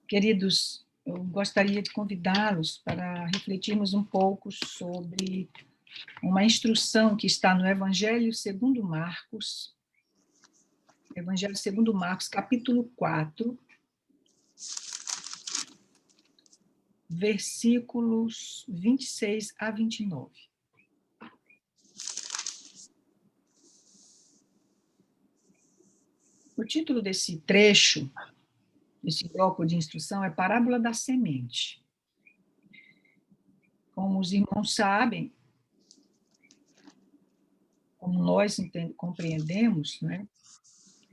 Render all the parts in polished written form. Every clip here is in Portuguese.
Queridos, eu gostaria de convidá-los para refletirmos um pouco sobre uma instrução que está no Evangelho segundo Marcos, capítulo 4, versículos 26 a 29. O título desse trecho, desse bloco de instrução, é Parábola da Semente. Como os irmãos sabem, como nós compreendemos, né?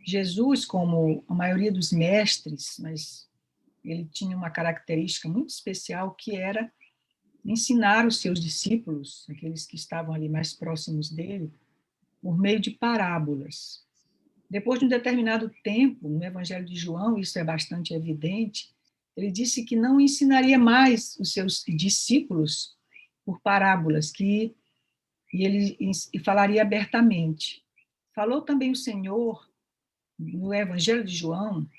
Jesus, como a maioria dos mestres, mas ele tinha uma característica muito especial, que era ensinar os seus discípulos, aqueles que estavam ali mais próximos dele, por meio de parábolas. Depois de um determinado tempo, no Evangelho de João, isso é bastante evidente, ele disse que não ensinaria mais os seus discípulos por parábolas, e ele falaria abertamente. Falou também o Senhor, no Evangelho de João,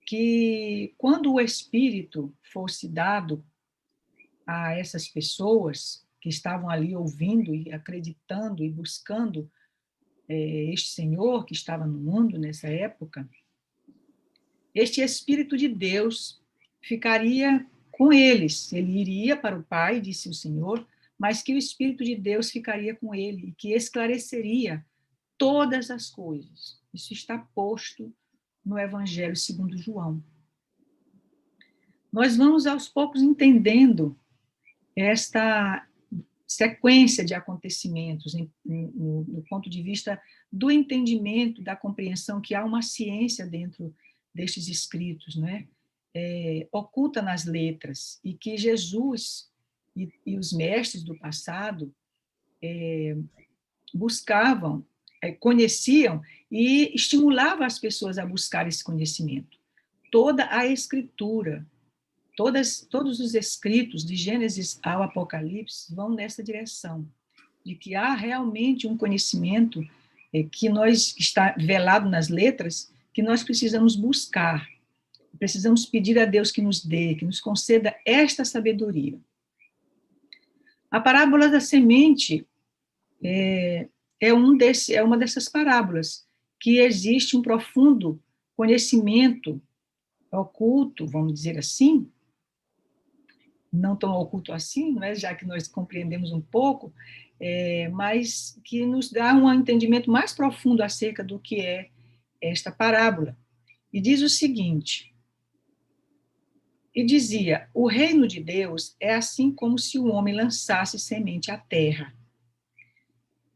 que quando o Espírito fosse dado a essas pessoas que estavam ali ouvindo e acreditando e buscando este Senhor que estava no mundo nessa época, este Espírito de Deus ficaria com eles. Ele iria para o Pai, disse o Senhor, mas que o Espírito de Deus ficaria com ele e que esclareceria todas as coisas. Isso está posto no Evangelho segundo João. Nós vamos aos poucos entendendo esta sequência de acontecimentos no ponto de vista do entendimento, da compreensão que há uma ciência dentro destes escritos, né? Oculta nas letras, e que Jesus e os mestres do passado buscavam, conheciam e estimulavam as pessoas a buscar esse conhecimento. Toda a escritura, todos os escritos, de Gênesis ao Apocalipse, vão nessa direção, de que há realmente um conhecimento que está velado nas letras, que nós precisamos buscar, precisamos pedir a Deus que nos dê, que nos conceda esta sabedoria. A parábola da semente é uma dessas parábolas, que existe um profundo conhecimento oculto, vamos dizer assim, não tão oculto assim, não é? Já que nós compreendemos um pouco, mas que nos dá um entendimento mais profundo acerca do que é esta parábola. E diz o seguinte, e dizia, o reino de Deus é assim como se o homem lançasse semente à terra,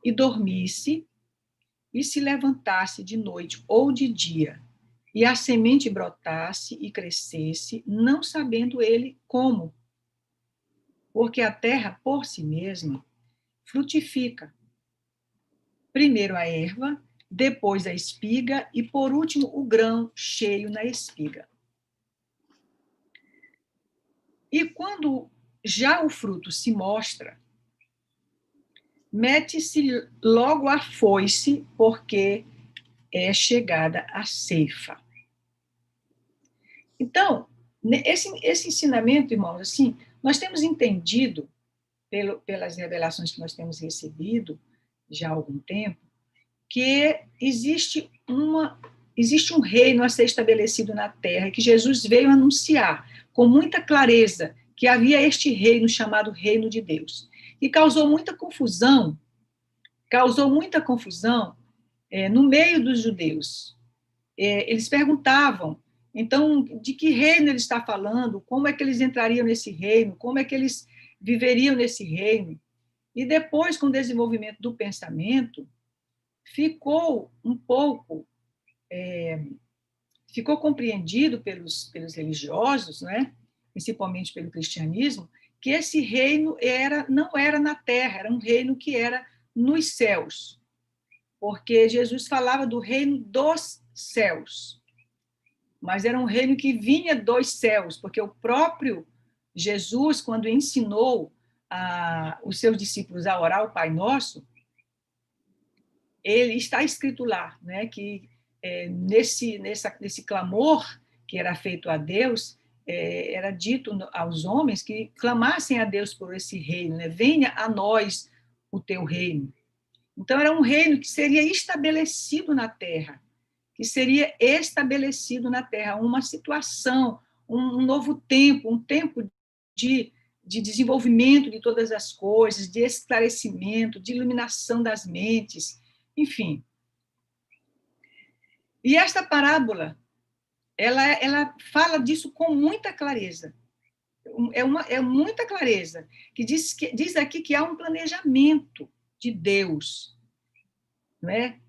e dormisse, e se levantasse de noite ou de dia, e a semente brotasse e crescesse, não sabendo ele como, porque a terra, por si mesma, frutifica. Primeiro a erva, depois a espiga e, por último, o grão cheio na espiga. E quando já o fruto se mostra, mete-se logo a foice, porque é chegada a ceifa. Então, esse ensinamento, irmãos, assim, nós temos entendido, pelas revelações que nós temos recebido já há algum tempo, que existe um reino a ser estabelecido na terra, que Jesus veio anunciar com muita clareza que havia este reino chamado Reino de Deus. E causou muita confusão no meio dos judeus. Eles perguntavam, então, de que reino ele está falando? Como é que eles entrariam nesse reino? Como é que eles viveriam nesse reino? E depois, com o desenvolvimento do pensamento, ficou compreendido pelos religiosos, né, principalmente pelo cristianismo, que esse reino não era na terra, era um reino que era nos céus, porque Jesus falava do reino dos céus, mas era um reino que vinha dos céus, porque o próprio Jesus, quando ensinou os seus discípulos a orar o Pai Nosso, ele está escrito lá, né, que nesse clamor que era feito a Deus, era dito aos homens que clamassem a Deus por esse reino, né? Venha a nós o teu reino. Então, era um reino que seria estabelecido na terra, uma situação, um novo tempo, um tempo de desenvolvimento de todas as coisas, de esclarecimento, de iluminação das mentes, enfim. E esta parábola, ela fala disso com muita clareza. É muita clareza, que diz aqui que há um planejamento de Deus, não é?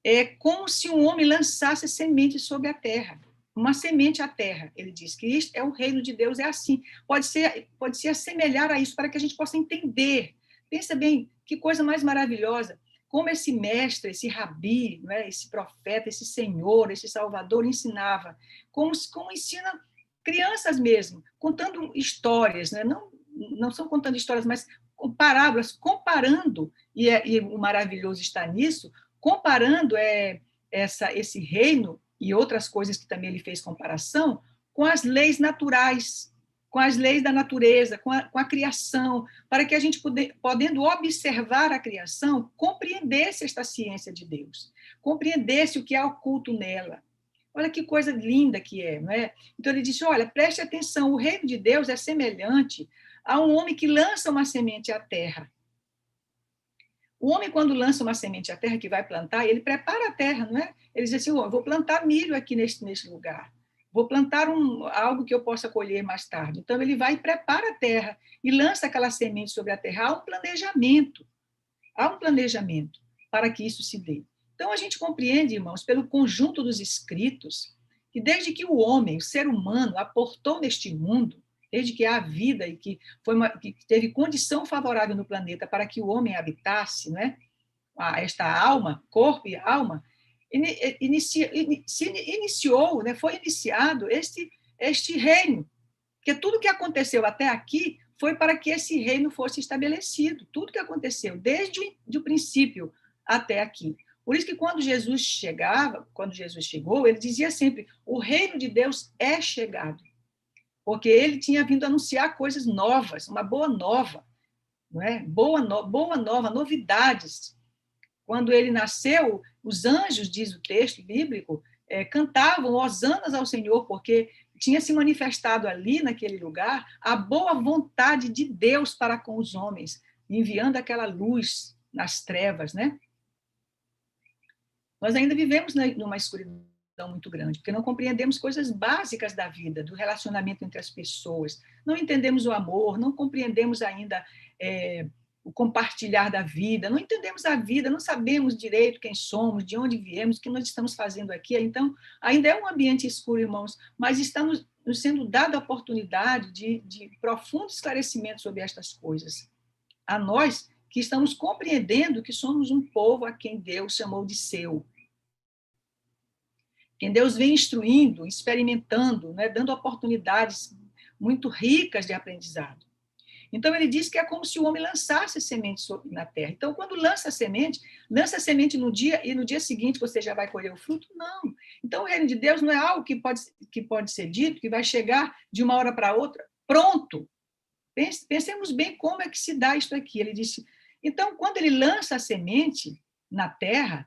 É como se um homem lançasse semente sobre a terra, uma semente à terra. Ele diz que isto é o reino de Deus, é assim. Pode se assemelhar a isso, para que a gente possa entender. Pensa bem, que coisa mais maravilhosa, como esse mestre, esse rabi, não é? Esse profeta, esse senhor, esse salvador ensinava, como ensina crianças mesmo, contando histórias, né? Não são contando histórias, mas parábolas, comparando, e o maravilhoso está nisso, comparando esse reino e outras coisas que também ele fez comparação com as leis naturais, com as leis da natureza, com a criação, para que a gente, podendo observar a criação, compreendesse esta ciência de Deus, compreendesse o que é oculto nela. Olha que coisa linda que é, não é? Então ele disse, olha, preste atenção, o reino de Deus é semelhante a um homem que lança uma semente à terra. O homem, quando lança uma semente à terra, que vai plantar, ele prepara a terra, não é? Ele diz assim, vou plantar milho aqui neste lugar, vou plantar algo que eu possa colher mais tarde. Então, ele vai e prepara a terra e lança aquela semente sobre a terra. Há um planejamento para que isso se dê. Então, a gente compreende, irmãos, pelo conjunto dos escritos, que desde que o homem, o ser humano, aportou neste mundo, desde que há vida e que teve condição favorável no planeta para que o homem habitasse, né? Esta alma, corpo e alma, iniciou, né? Foi iniciado este reino, porque tudo que aconteceu até aqui foi para que esse reino fosse estabelecido, tudo que aconteceu, desde o princípio até aqui. Por isso que quando Jesus chegou, ele dizia sempre, o reino de Deus é chegado, porque ele tinha vindo anunciar coisas novas, uma boa nova, não é? Boa nova, novidades. Quando ele nasceu, os anjos, diz o texto bíblico, cantavam hosanas ao Senhor, porque tinha se manifestado ali, naquele lugar, a boa vontade de Deus para com os homens, enviando aquela luz nas trevas, né? Nós ainda vivemos numa escuridão muito grande, porque não compreendemos coisas básicas da vida, do relacionamento entre as pessoas, não entendemos o amor, não compreendemos ainda o compartilhar da vida, não entendemos a vida, não sabemos direito quem somos, de onde viemos, o que nós estamos fazendo aqui. Então, ainda é um ambiente escuro, irmãos, mas está nos sendo dada a oportunidade de profundo esclarecimento sobre estas coisas. A nós que estamos compreendendo que somos um povo a quem Deus chamou de seu. Quem Deus vem instruindo, experimentando, né, dando oportunidades muito ricas de aprendizado. Então, ele diz que é como se o homem lançasse semente na terra. Então, quando lança a semente no dia, e no dia seguinte você já vai colher o fruto? Não. Então, o reino de Deus não é algo que pode ser dito, que vai chegar de uma hora para outra, pronto. Pensemos bem como é que se dá isso aqui. Ele disse, então, quando ele lança a semente na terra,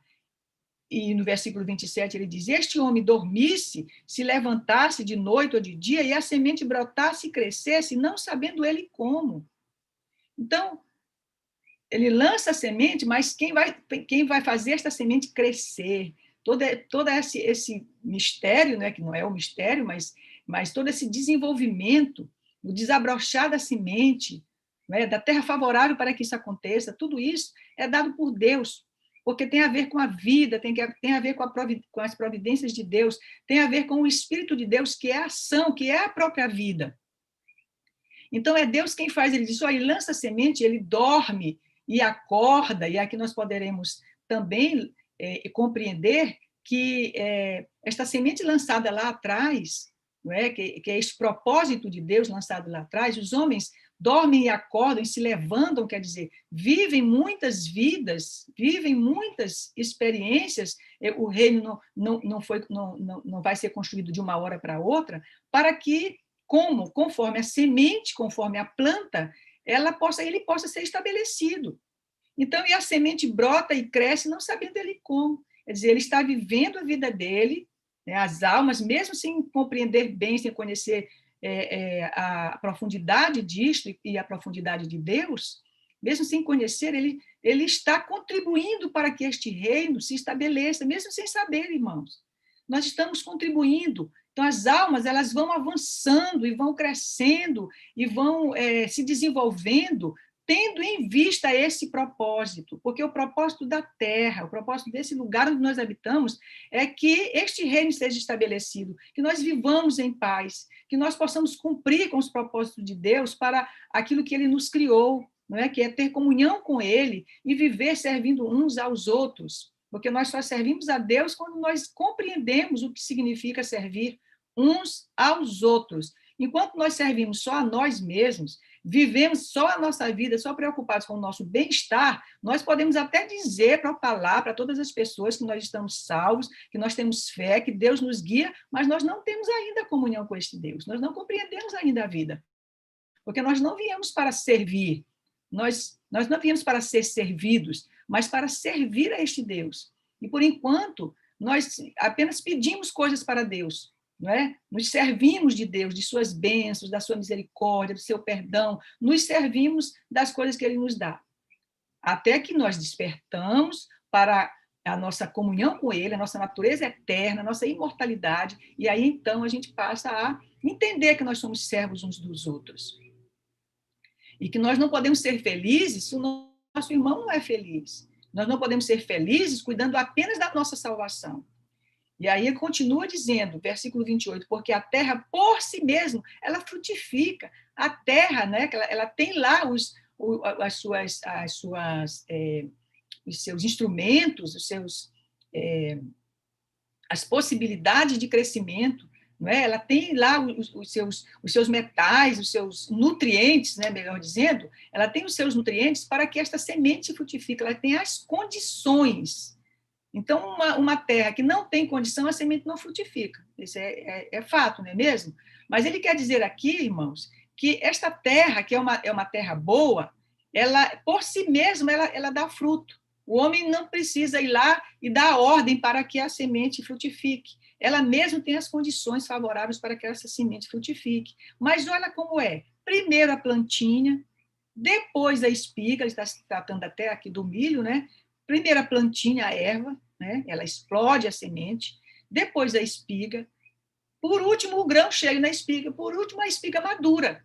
e no versículo 27 ele diz, este homem dormisse, se levantasse de noite ou de dia, e a semente brotasse e crescesse, não sabendo ele como. Então, ele lança a semente, mas quem vai fazer esta semente crescer? Todo esse mistério, né, que não é o mistério, mas todo esse desenvolvimento, o desabrochar da semente, né, da terra favorável para que isso aconteça, tudo isso é dado por Deus, porque tem a ver com a vida, tem a ver com as providências de Deus, tem a ver com o Espírito de Deus, que é a ação, que é a própria vida. Então, é Deus quem faz, ele diz, ele lança a semente, ele dorme e acorda, e aqui nós poderemos também compreender que esta semente lançada lá atrás, não é? Que é esse propósito de Deus lançado lá atrás, os homens dormem e acordam e se levantam, quer dizer, vivem muitas vidas, vivem muitas experiências, o reino não vai ser construído de uma hora para outra, para que como, conforme a semente, conforme a planta, ele possa ser estabelecido. Então, e a semente brota e cresce não sabendo ele como. Quer dizer, ele está vivendo a vida dele, né, as almas, mesmo sem compreender bem, sem conhecer a profundidade disto e a profundidade de Deus, mesmo sem conhecer, ele está contribuindo para que este reino se estabeleça, mesmo sem saber, irmãos. Nós estamos contribuindo. Então, as almas, elas vão avançando e vão crescendo e vão se desenvolvendo, tendo em vista esse propósito, porque o propósito da terra, o propósito desse lugar onde nós habitamos, é que este reino seja estabelecido, que nós vivamos em paz, que nós possamos cumprir com os propósitos de Deus para aquilo que ele nos criou, não é? Que é ter comunhão com ele e viver servindo uns aos outros, porque nós só servimos a Deus quando nós compreendemos o que significa servir uns aos outros. Enquanto nós servimos só a nós mesmos, vivemos só a nossa vida, só preocupados com o nosso bem-estar, nós podemos até dizer para falar para todas as pessoas que nós estamos salvos, que nós temos fé, que Deus nos guia, mas nós não temos ainda comunhão com este Deus, nós não compreendemos ainda a vida, porque nós não viemos para servir, nós não viemos para ser servidos, mas para servir a este Deus. E, por enquanto, nós apenas pedimos coisas para Deus, não é? Nos servimos de Deus, de suas bênçãos, da sua misericórdia, do seu perdão, nos servimos das coisas que ele nos dá. Até que nós despertamos para a nossa comunhão com ele, a nossa natureza eterna, a nossa imortalidade, e aí então a gente passa a entender que nós somos servos uns dos outros. E que nós não podemos ser felizes se o nosso irmão não é feliz. Nós não podemos ser felizes cuidando apenas da nossa salvação. E aí ele continua dizendo, versículo 28, porque a terra por si mesma, ela frutifica. A terra, né, ela tem lá os seus instrumentos, as possibilidades de crescimento, não é? Ela tem lá os seus metais, os seus nutrientes, né, melhor dizendo, ela tem os seus nutrientes para que esta semente se frutifique, ela tem as condições. Então, uma terra que não tem condição, a semente não frutifica. Isso é fato, não é mesmo? Mas ele quer dizer aqui, irmãos, que esta terra, que é uma terra boa, ela, por si mesma, ela dá fruto. O homem não precisa ir lá e dar ordem para que a semente frutifique. Ela mesma tem as condições favoráveis para que essa semente frutifique. Mas olha como é. Primeiro a plantinha, depois a espiga, ele está tratando até aqui do milho, né? Primeiro a plantinha, a erva, né? Ela explode a semente, depois a espiga, por último o grão chega na espiga, por último a espiga madura.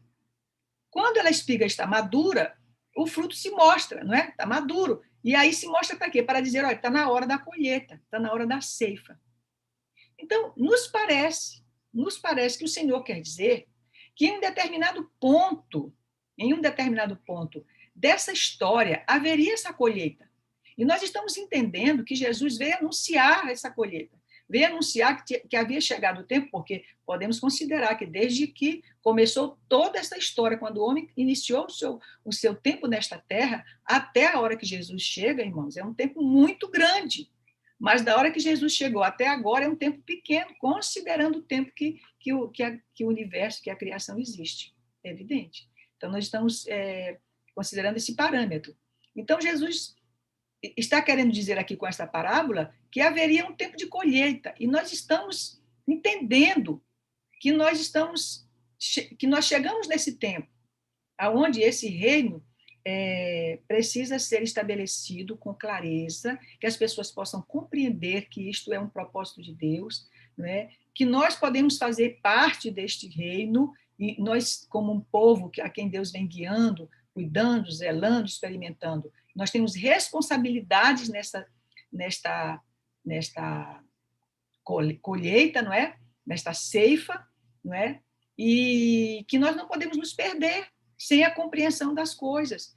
Quando a espiga está madura, o fruto se mostra, não é? Está maduro. E aí se mostra para quê? Para dizer, olha, está na hora da colheita, está na hora da ceifa. Então, nos parece que o Senhor quer dizer que em um determinado ponto dessa história, haveria essa colheita. E nós estamos entendendo que Jesus veio anunciar essa colheita, veio anunciar que havia chegado o tempo, porque podemos considerar que desde que começou toda essa história, quando o homem iniciou o seu tempo nesta terra, até a hora que Jesus chega, irmãos, é um tempo muito grande. Mas da hora que Jesus chegou até agora é um tempo pequeno, considerando o tempo que o universo, que a criação existe. É evidente. Então, nós estamos considerando esse parâmetro. Então, Jesus está querendo dizer aqui com essa parábola que haveria um tempo de colheita, e nós estamos entendendo que nós chegamos nesse tempo, aonde esse reino precisa ser estabelecido com clareza, que as pessoas possam compreender que isto é um propósito de Deus, né? Que nós podemos fazer parte deste reino, e nós, como um povo a quem Deus vem guiando, cuidando, zelando, experimentando, nós temos responsabilidades nesta colheita, não é? Nesta ceifa, não é? E que nós não podemos nos perder sem a compreensão das coisas.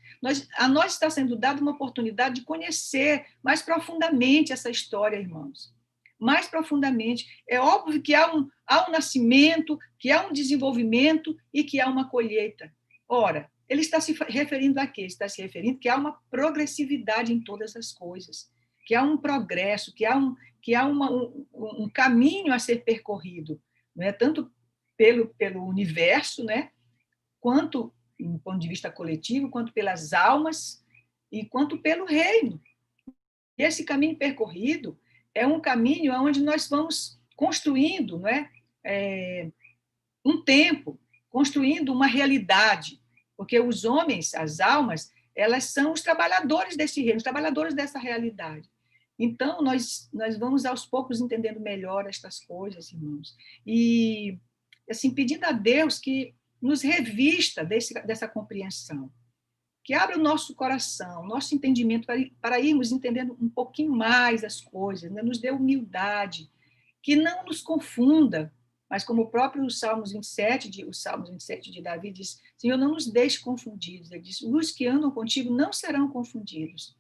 A nós está sendo dada uma oportunidade de conhecer mais profundamente essa história, irmãos. Mais profundamente. É óbvio que há um nascimento, que há um desenvolvimento e que há uma colheita. Ora, ele está se referindo a quê? Está se referindo que há uma progressividade em todas as coisas, que há um progresso, que há um caminho a ser percorrido, não é? Tanto pelo universo, né? Quanto do ponto de vista coletivo, quanto pelas almas e quanto pelo reino. E esse caminho percorrido é um caminho onde nós vamos construindo, não é? Um tempo, construindo uma realidade, porque os homens, as almas, elas são os trabalhadores desse reino, os trabalhadores dessa realidade. Então, nós vamos aos poucos entendendo melhor estas coisas, irmãos, e assim, pedindo a Deus que nos revista dessa compreensão, que abra o nosso coração, nosso entendimento, para irmos entendendo um pouquinho mais as coisas, né? Nos dê humildade, que não nos confunda, mas como o próprio Salmos 27, o Salmos 27 de Davi diz, Senhor, não nos deixe confundidos. Ele diz, os que andam contigo não serão confundidos.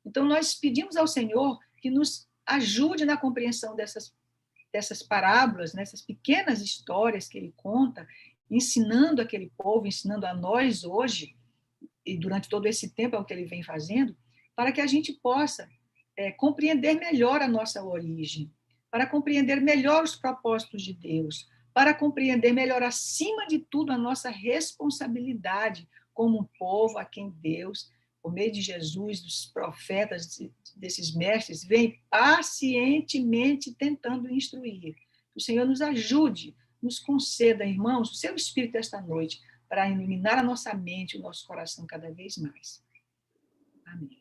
Então, nós pedimos ao Senhor que nos ajude na compreensão dessas parábolas, nessas pequenas histórias que ele conta, ensinando aquele povo, ensinando a nós hoje, e durante todo esse tempo é o que ele vem fazendo, para que a gente possa compreender melhor a nossa origem, para compreender melhor os propósitos de Deus, para compreender melhor, acima de tudo, a nossa responsabilidade como um povo a quem Deus, por meio de Jesus, dos profetas, desses mestres, vem pacientemente tentando instruir. Que o Senhor nos ajude, nos conceda, irmãos, o seu Espírito esta noite, para iluminar a nossa mente e o nosso coração cada vez mais. Amém.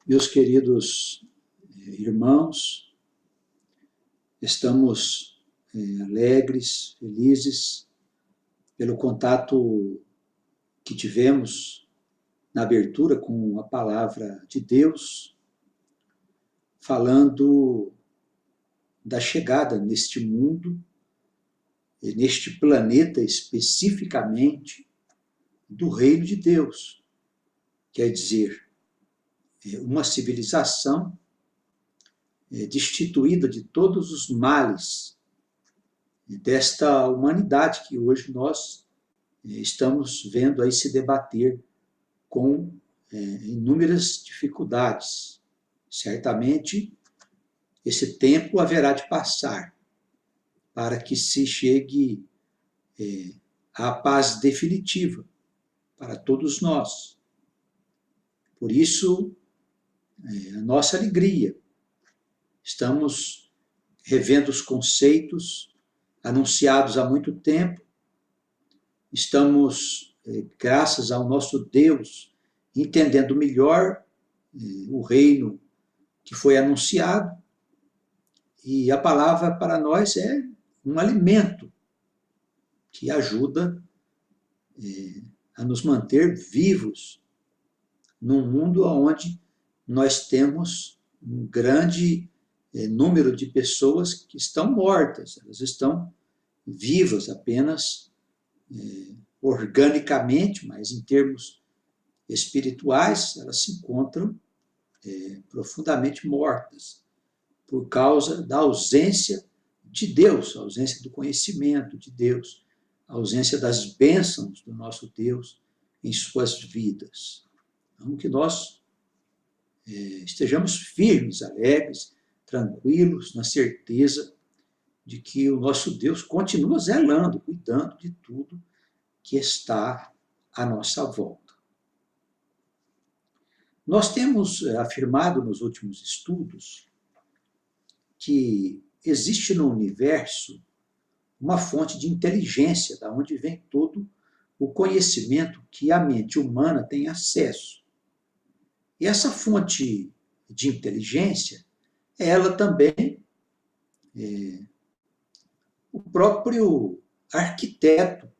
Meus queridos irmãos, estamos alegres, felizes pelo contato que tivemos na abertura com a palavra de Deus, falando da chegada neste mundo, neste planeta especificamente, do reino de Deus. Quer dizer, uma civilização destituída de todos os males desta humanidade que hoje nós estamos vendo aí se debater com inúmeras dificuldades. Certamente, esse tempo haverá de passar para que se chegue à paz definitiva para todos nós. Por isso, a nossa alegria. Estamos revendo os conceitos anunciados há muito tempo. Estamos, graças ao nosso Deus, entendendo melhor o reino que foi anunciado. E a palavra para nós é um alimento que ajuda a nos manter vivos num mundo onde nós temos um grande número de pessoas que estão mortas, elas estão vivas apenas organicamente, mas em termos espirituais elas se encontram profundamente mortas por causa da ausência de Deus, a ausência do conhecimento de Deus, a ausência das bênçãos do nosso Deus em suas vidas. Então, que nós estejamos firmes, alegres, tranquilos, na certeza de que o nosso Deus continua zelando, cuidando de tudo que está à nossa volta. Nós temos afirmado nos últimos estudos que existe no universo uma fonte de inteligência, da onde vem todo o conhecimento que a mente humana tem acesso. E essa fonte de inteligência, ela também o próprio arquiteto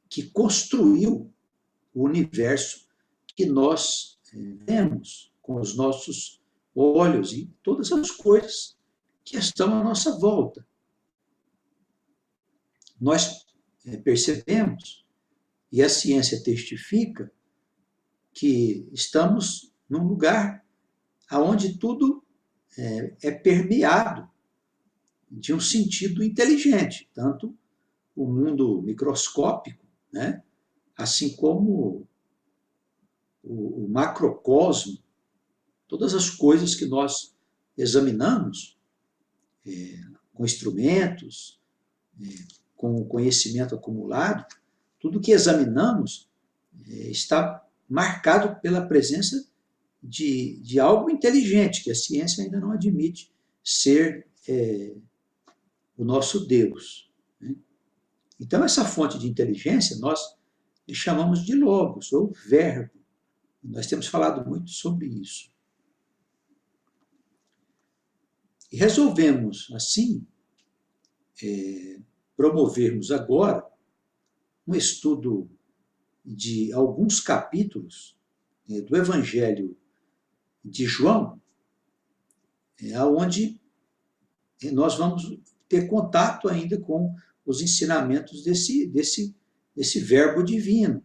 que construiu o universo que nós vemos com os nossos olhos e todas as coisas que estão à nossa volta. Nós percebemos, e a ciência testifica, que estamos num lugar onde tudo é permeado de um sentido inteligente, tanto o mundo microscópico, né, assim como o macrocosmo, todas as coisas que nós examinamos com instrumentos, com o conhecimento acumulado, tudo que examinamos está marcado pela presença de algo inteligente, que a ciência ainda não admite ser o nosso Deus. Né? Então, essa fonte de inteligência nós chamamos de logos, ou verbo. Nós temos falado muito sobre isso. E resolvemos, assim, promovermos agora um estudo de alguns capítulos do Evangelho de João, onde nós vamos ter contato ainda com os ensinamentos desse verbo divino,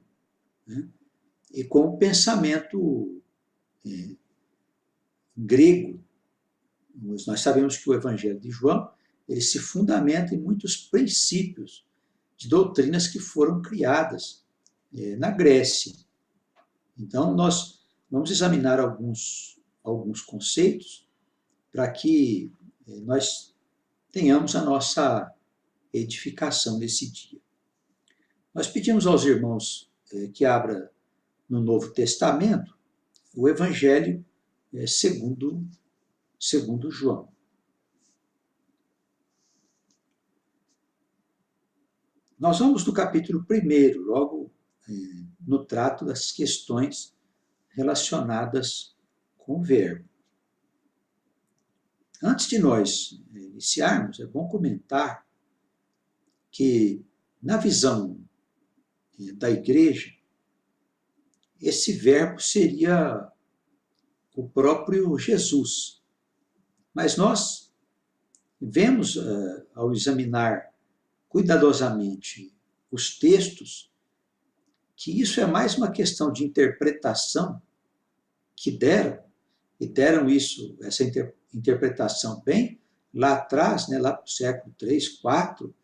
né? E com o pensamento grego. Nós sabemos que o Evangelho de João ele se fundamenta em muitos princípios de doutrinas que foram criadas na Grécia. Então, nós vamos examinar alguns conceitos para que nós tenhamos a nossa edificação nesse dia. Nós pedimos aos irmãos que abram no Novo Testamento o Evangelho segundo João. Nós vamos no capítulo 1, logo no trato das questões relacionadas com o verbo. Antes de nós iniciarmos, é bom comentar que, na visão da igreja, esse verbo seria o próprio Jesus. Mas nós vemos, ao examinar cuidadosamente os textos, que isso é mais uma questão de interpretação que deram, e deram essa interpretação bem lá atrás, né, lá para o século III, IV,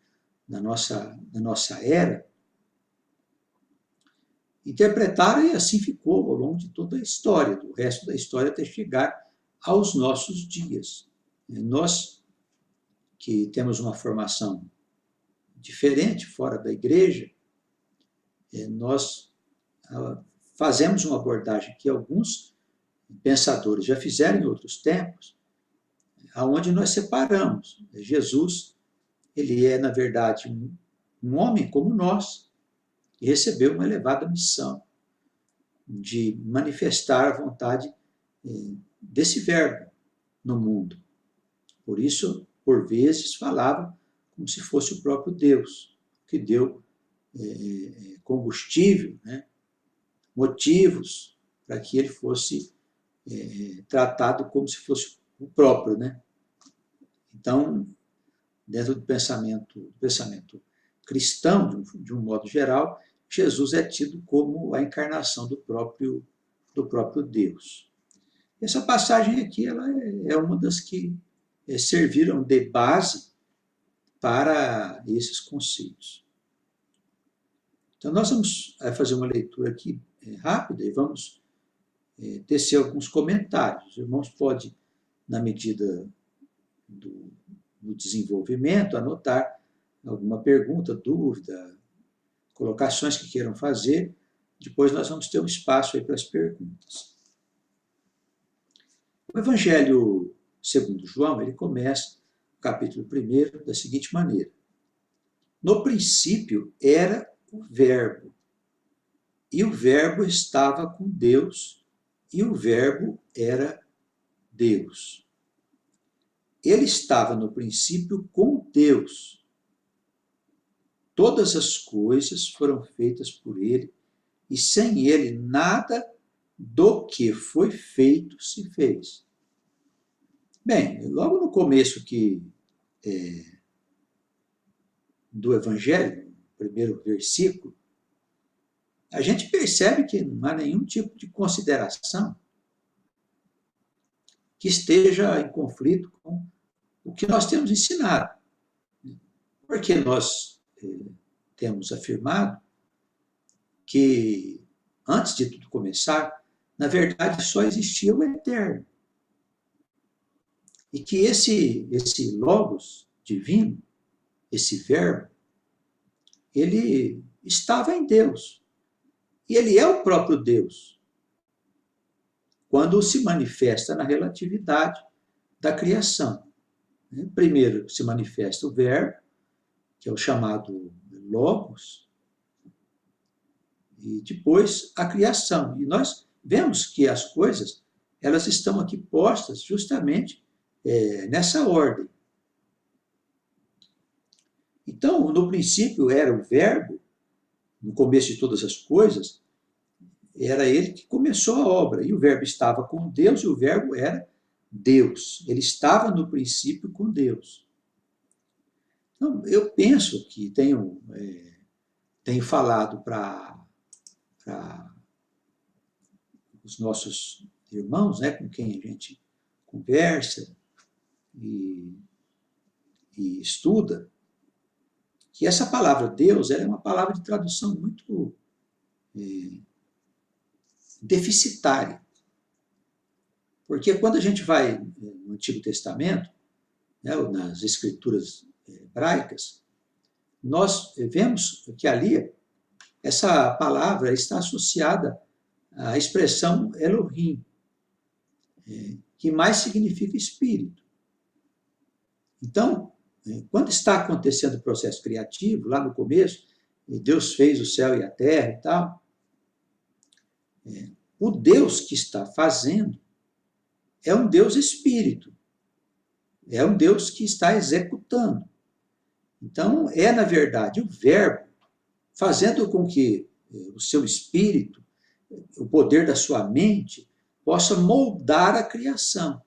da nossa era, interpretaram e assim ficou ao longo de toda a história, do resto da história até chegar aos nossos dias. Nós, que temos uma formação diferente, fora da igreja, nós fazemos uma abordagem que alguns pensadores já fizeram em outros tempos, aonde nós separamos. Jesus, ele é, na verdade, um homem como nós, e recebeu uma elevada missão de manifestar a vontade desse verbo no mundo. Por isso, por vezes, falava como se fosse o próprio Deus, que deu combustível, né, motivos para que ele fosse tratado como se fosse o próprio, né? Então, dentro do pensamento cristão, de um modo geral, Jesus é tido como a encarnação do próprio Deus. Essa passagem aqui ela é uma das que serviram de base para esses conceitos. Então, nós vamos fazer uma leitura aqui rápida e vamos tecer alguns comentários. Os irmãos podem, na medida do desenvolvimento, anotar alguma pergunta, dúvida, colocações que queiram fazer. Depois nós vamos ter um espaço aí para as perguntas. O Evangelho segundo João, ele começa o capítulo 1 da seguinte maneira: no princípio era o Verbo, e o Verbo estava com Deus, e o Verbo era Deus. Ele estava no princípio com Deus. Todas as coisas foram feitas por ele, e sem ele nada do que foi feito se fez. Bem, logo no começo do Evangelho, no primeiro versículo, a gente percebe que não há nenhum tipo de consideração que esteja em conflito com o que nós temos ensinado. Porque nós temos afirmado que, antes de tudo começar, na verdade só existia o eterno. E que esse Logos divino, esse Verbo, ele estava em Deus. E ele é o próprio Deus, quando se manifesta na relatividade da criação. Primeiro se manifesta o Verbo, que é o chamado Logos, e depois a criação. E nós vemos que as coisas, elas estão aqui postas justamente nessa ordem. Então, no princípio era o Verbo, no começo de todas as coisas, era ele que começou a obra, e o Verbo estava com Deus, e o Verbo era Deus. Ele estava no princípio com Deus. Então, eu penso que tenho falado para os nossos irmãos, né, com quem a gente conversa e estuda, que essa palavra Deus ela é uma palavra de tradução muito deficitária. Porque quando a gente vai no Antigo Testamento, né, nas escrituras hebraicas, nós vemos que ali essa palavra está associada à expressão Elohim, que mais significa espírito. Então, quando está acontecendo o processo criativo, lá no começo, Deus fez o céu e a terra e tal, o Deus que está fazendo é um Deus espírito, é um Deus que está executando. Então, na verdade, o Verbo fazendo com que o seu espírito, o poder da sua mente, possa moldar a criação,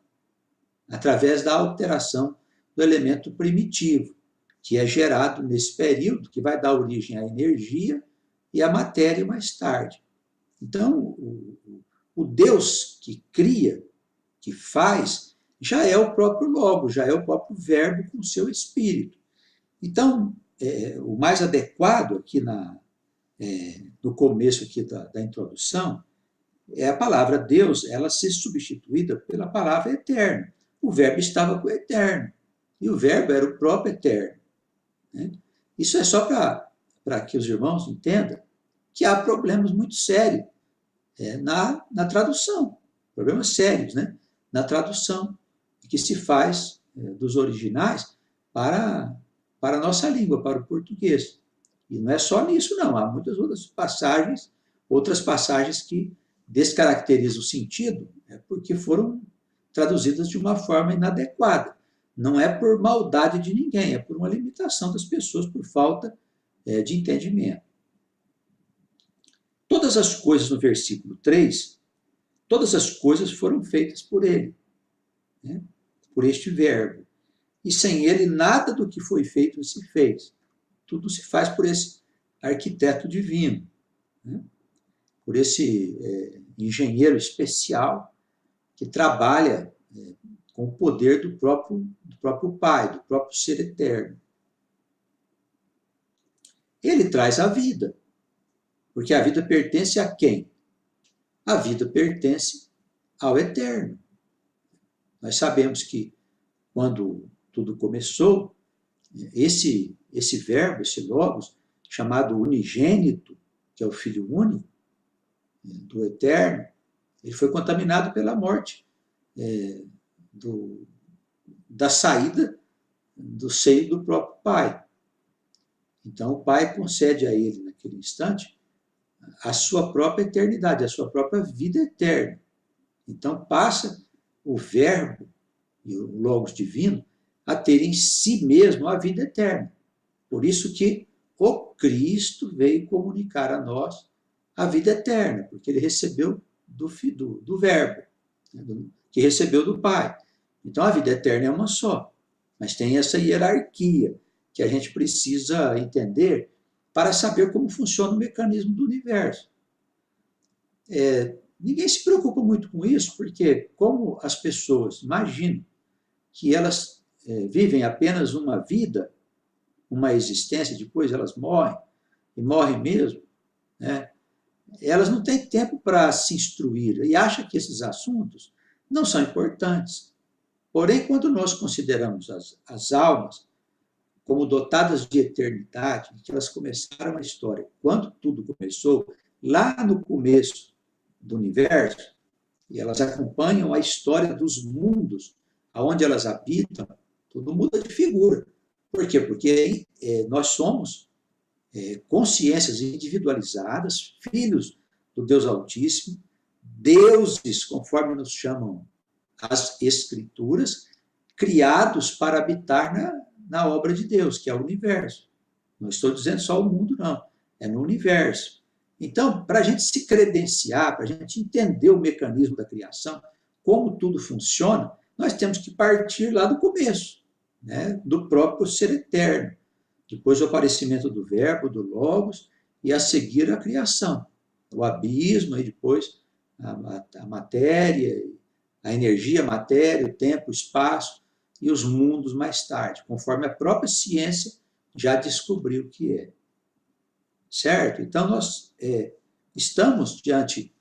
através da alteração do elemento primitivo, que é gerado nesse período, que vai dar origem à energia e à matéria mais tarde. Então, o Deus que cria, que faz, já é o próprio Logos, já é o próprio Verbo com o seu espírito. Então, o mais adequado aqui no começo aqui da introdução é a palavra Deus, ela ser substituída pela palavra eterno. O Verbo estava com o eterno, e o Verbo era o próprio eterno. Né? Isso é só para que os irmãos entendam que há problemas muito sérios na tradução, problemas sérios, né? Na tradução que se faz dos originais para a nossa língua, para o português. E não é só nisso, não. Há muitas outras passagens que descaracterizam o sentido, porque foram traduzidas de uma forma inadequada. Não é por maldade de ninguém, é por uma limitação das pessoas, por falta de entendimento. Todas as coisas no versículo 3, todas as coisas foram feitas por ele, né? Por este Verbo. E sem ele, nada do que foi feito se fez. Tudo se faz por esse arquiteto divino, né? Por esse engenheiro especial que trabalha com o poder do próprio Pai, do próprio Ser Eterno. Ele traz a vida, porque a vida pertence a quem? A vida pertence ao Eterno. Nós sabemos que, quando tudo começou, esse Verbo, esse Logos, chamado unigênito, que é o Filho único do Eterno, ele foi contaminado pela morte da saída do seio do próprio Pai. Então, o Pai concede a ele, naquele instante, a sua própria eternidade, a sua própria vida eterna. Então, passa o Verbo e o Logos divino a ter em si mesmo a vida eterna. Por isso que o Cristo veio comunicar a nós a vida eterna, porque ele recebeu do Verbo, que recebeu do Pai. Então, a vida eterna é uma só, mas tem essa hierarquia que a gente precisa entender para saber como funciona o mecanismo do universo. Ninguém se preocupa muito com isso, porque como as pessoas imaginam que elas vivem apenas uma vida, uma existência, depois elas morrem, e morrem mesmo, né? Elas não têm tempo para se instruir e acham que esses assuntos não são importantes. Porém, quando nós consideramos as almas como dotadas de eternidade, que elas começaram a história, quando tudo começou, lá no começo do universo, e elas acompanham a história dos mundos aonde elas habitam, tudo muda de figura. Por quê? Porque nós somos consciências individualizadas, filhos do Deus Altíssimo, deuses, conforme nos chamam as Escrituras, criados para habitar na obra de Deus, que é o universo. Não estou dizendo só o mundo, não. É no universo. Então, para a gente se credenciar, para a gente entender o mecanismo da criação, como tudo funciona, nós temos que partir lá do começo, né, do próprio ser eterno. Depois o aparecimento do Verbo, do Logos, e a seguir a criação. O abismo, e depois a matéria, a energia, a matéria, o tempo, o espaço, e os mundos mais tarde, conforme a própria ciência já descobriu que é. Certo? Então, nós estamos diante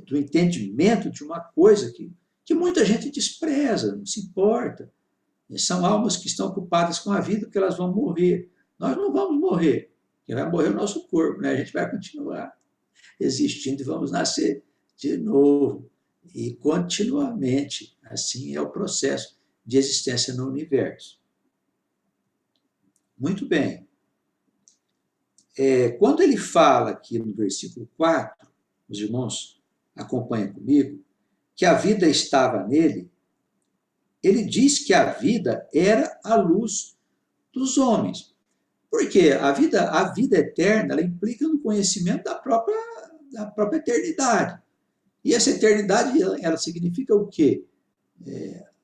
do entendimento de uma coisa que muita gente despreza, não se importa. São almas que estão ocupadas com a vida porque elas vão morrer. Nós não vamos morrer. Quem vai morrer é o nosso corpo, né? A gente vai continuar existindo e vamos nascer de novo. E continuamente. Assim é o processo de existência no universo. Muito bem. Quando ele fala aqui no versículo 4, os irmãos acompanham comigo, que a vida estava nele, ele diz que a vida era a luz dos homens. Porque a vida eterna, ela implica no conhecimento da própria eternidade. E essa eternidade, ela significa o quê?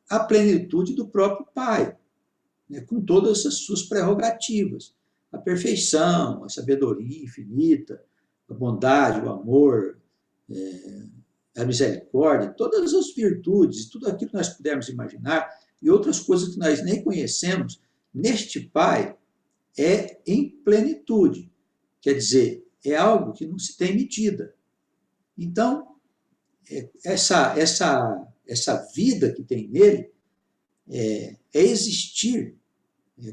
A plenitude do próprio Pai, né, com todas as suas prerrogativas. A perfeição, a sabedoria infinita, a bondade, o amor, a misericórdia, todas as virtudes, tudo aquilo que nós pudermos imaginar, e outras coisas que nós nem conhecemos, neste Pai é em plenitude. Quer dizer, é algo que não se tem medida. Então, essa vida que tem nele é existir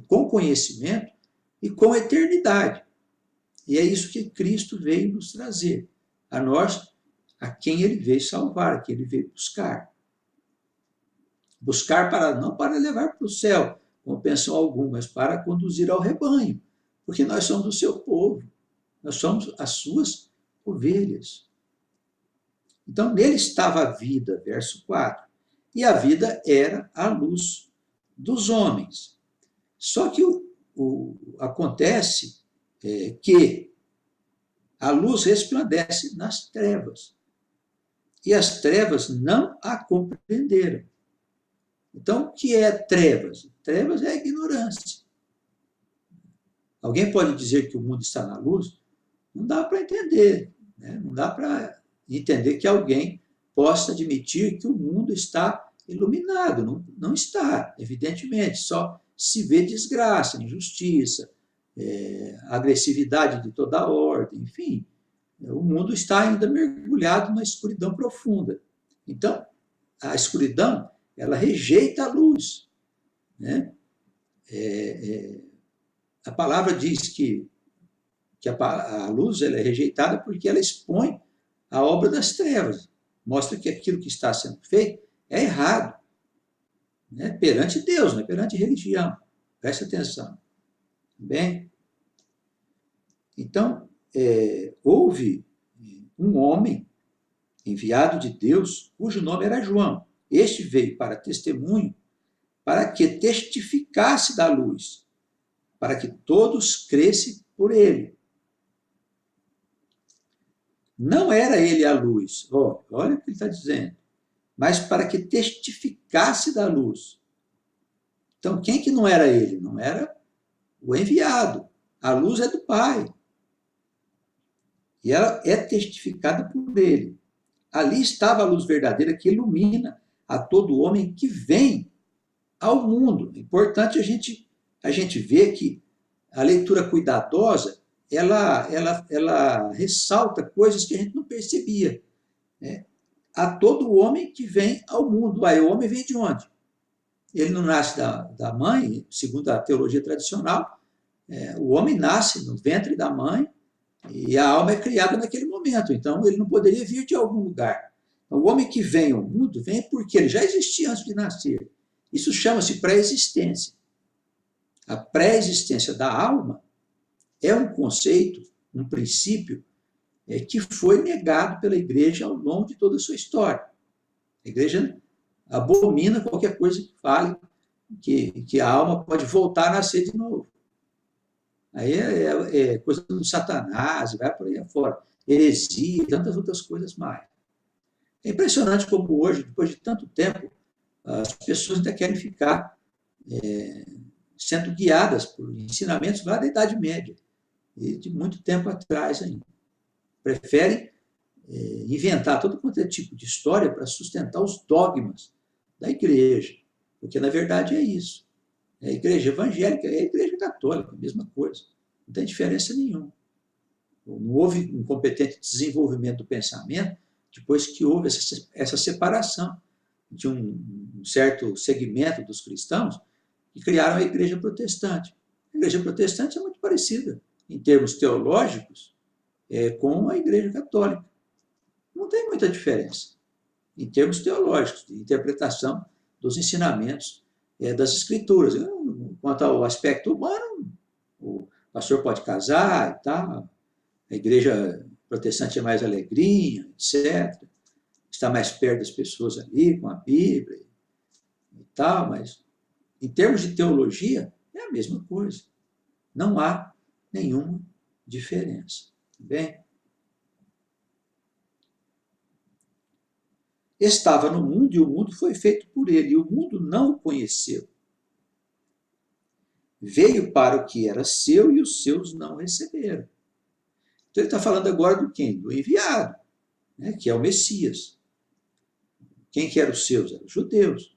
com conhecimento e com eternidade. E é isso que Cristo veio nos trazer, a nós, a quem ele veio salvar, a quem ele veio buscar. Buscar não para levar para o céu, como pensam alguns, mas para conduzir ao rebanho, porque nós somos o seu povo, nós somos as suas ovelhas. Então, nele estava a vida, verso 4, e a vida era a luz dos homens. Só que acontece que a luz resplandece nas trevas, e as trevas não a compreenderam. Então, o que é trevas? Trevas é a ignorância. Alguém pode dizer que o mundo está na luz? Não dá para entender, né? Não dá para entender que alguém possa admitir que o mundo está iluminado. Não, não está, evidentemente. Só se vê desgraça, injustiça, agressividade de toda ordem, enfim. O mundo está ainda mergulhado na escuridão profunda. Então, a escuridão, ela rejeita a luz, né? A palavra diz que a luz ela é rejeitada porque ela expõe a obra das trevas. Mostra que aquilo que está sendo feito é errado, né? Perante Deus, não é perante religião. Preste atenção. Bem? Então, houve um homem enviado de Deus, cujo nome era João. Este veio para testemunho, para que testificasse da luz, para que todos crescem por ele. Não era ele a luz, olha o que ele está dizendo, mas para que testificasse da luz. Então, quem que não era ele? Não era o enviado. A luz é do Pai. E ela é testificada por ele. Ali estava a luz verdadeira que ilumina a todo homem que vem ao mundo. É importante a gente ver que a leitura cuidadosa, ela ressalta coisas que a gente não percebia, né? A todo homem que vem ao mundo. Aí o homem vem de onde? Ele não nasce da mãe, segundo a teologia tradicional, o homem nasce no ventre da mãe e a alma é criada naquele momento. Então, ele não poderia vir de algum lugar. Então, o homem que vem ao mundo vem porque ele já existia antes de nascer. Isso chama-se pré-existência. A pré-existência da alma é um conceito, um princípio, que foi negado pela igreja ao longo de toda a sua história. A igreja abomina qualquer coisa que fale que a alma pode voltar a nascer de novo. Aí é coisa do Satanás, vai por aí afora. Heresia e tantas outras coisas mais. É impressionante como hoje, depois de tanto tempo, as pessoas ainda querem ficar sendo guiadas por ensinamentos lá da Idade Média, e de muito tempo atrás ainda. Preferem inventar todo quanto é tipo de história para sustentar os dogmas da igreja, porque na verdade é isso. A igreja evangélica é a igreja católica, a mesma coisa. Não tem diferença nenhuma. Não houve um competente desenvolvimento do pensamento depois que houve essa separação de um certo segmento dos cristãos que criaram a igreja protestante. A igreja protestante é muito parecida, em termos teológicos, com a igreja católica. Não tem muita diferença, em termos teológicos, de interpretação dos ensinamentos das escrituras. Quanto ao aspecto humano, o pastor pode casar e tal, a igreja protestante é mais alegrinha, etc. Está mais perto das pessoas ali, com a Bíblia e tal, mas em termos de teologia, é a mesma coisa. Não há nenhuma diferença. Bem? Estava no mundo e o mundo foi feito por ele, e o mundo não o conheceu. Veio para o que era seu e os seus não receberam. Então ele está falando agora do quem? Do enviado, né, que é o Messias. Quem que eram os seus? Eram os judeus,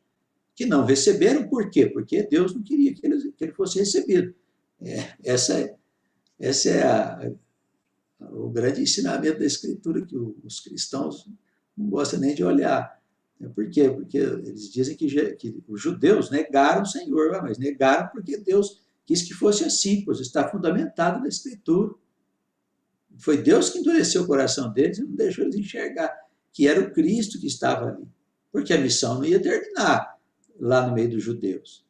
que não receberam, por quê? Porque Deus não queria que ele fosse recebido. Essa é o grande ensinamento da Escritura, que os cristãos não gostam nem de olhar. Por quê? Porque eles dizem que os judeus negaram o Senhor, mas negaram porque Deus quis que fosse assim, pois está fundamentado na Escritura. Foi Deus que endureceu o coração deles e não deixou eles enxergar que era o Cristo que estava ali. Porque a missão não ia terminar lá no meio dos judeus.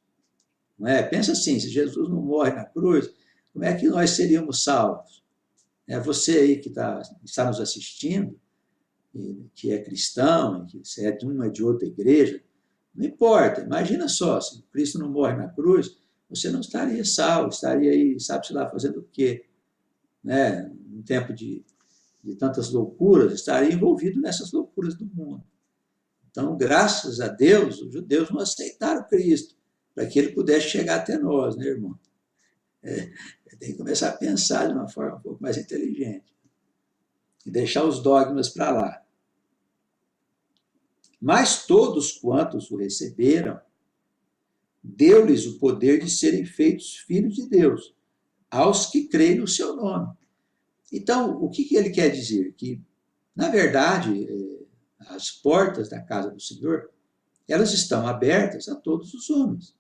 Não é? Pensa assim, se Jesus não morre na cruz, como é que nós seríamos salvos? Você aí que está nos assistindo, que é cristão, que é de uma ou de outra igreja, não importa, imagina só, se Cristo não morre na cruz, você não estaria salvo, estaria aí, sabe-se lá, fazendo o quê? Né? Em tempo de tantas loucuras, estaria envolvido nessas loucuras do mundo. Então, graças a Deus, os judeus não aceitaram Cristo, para que ele pudesse chegar até nós, né, irmão? Tem que começar a pensar de uma forma um pouco mais inteligente e deixar os dogmas para lá. Mas todos quantos o receberam, deu-lhes o poder de serem feitos filhos de Deus, aos que creem no seu nome. Então, o que ele quer dizer? Que, na verdade, as portas da casa do Senhor, elas estão abertas a todos os homens,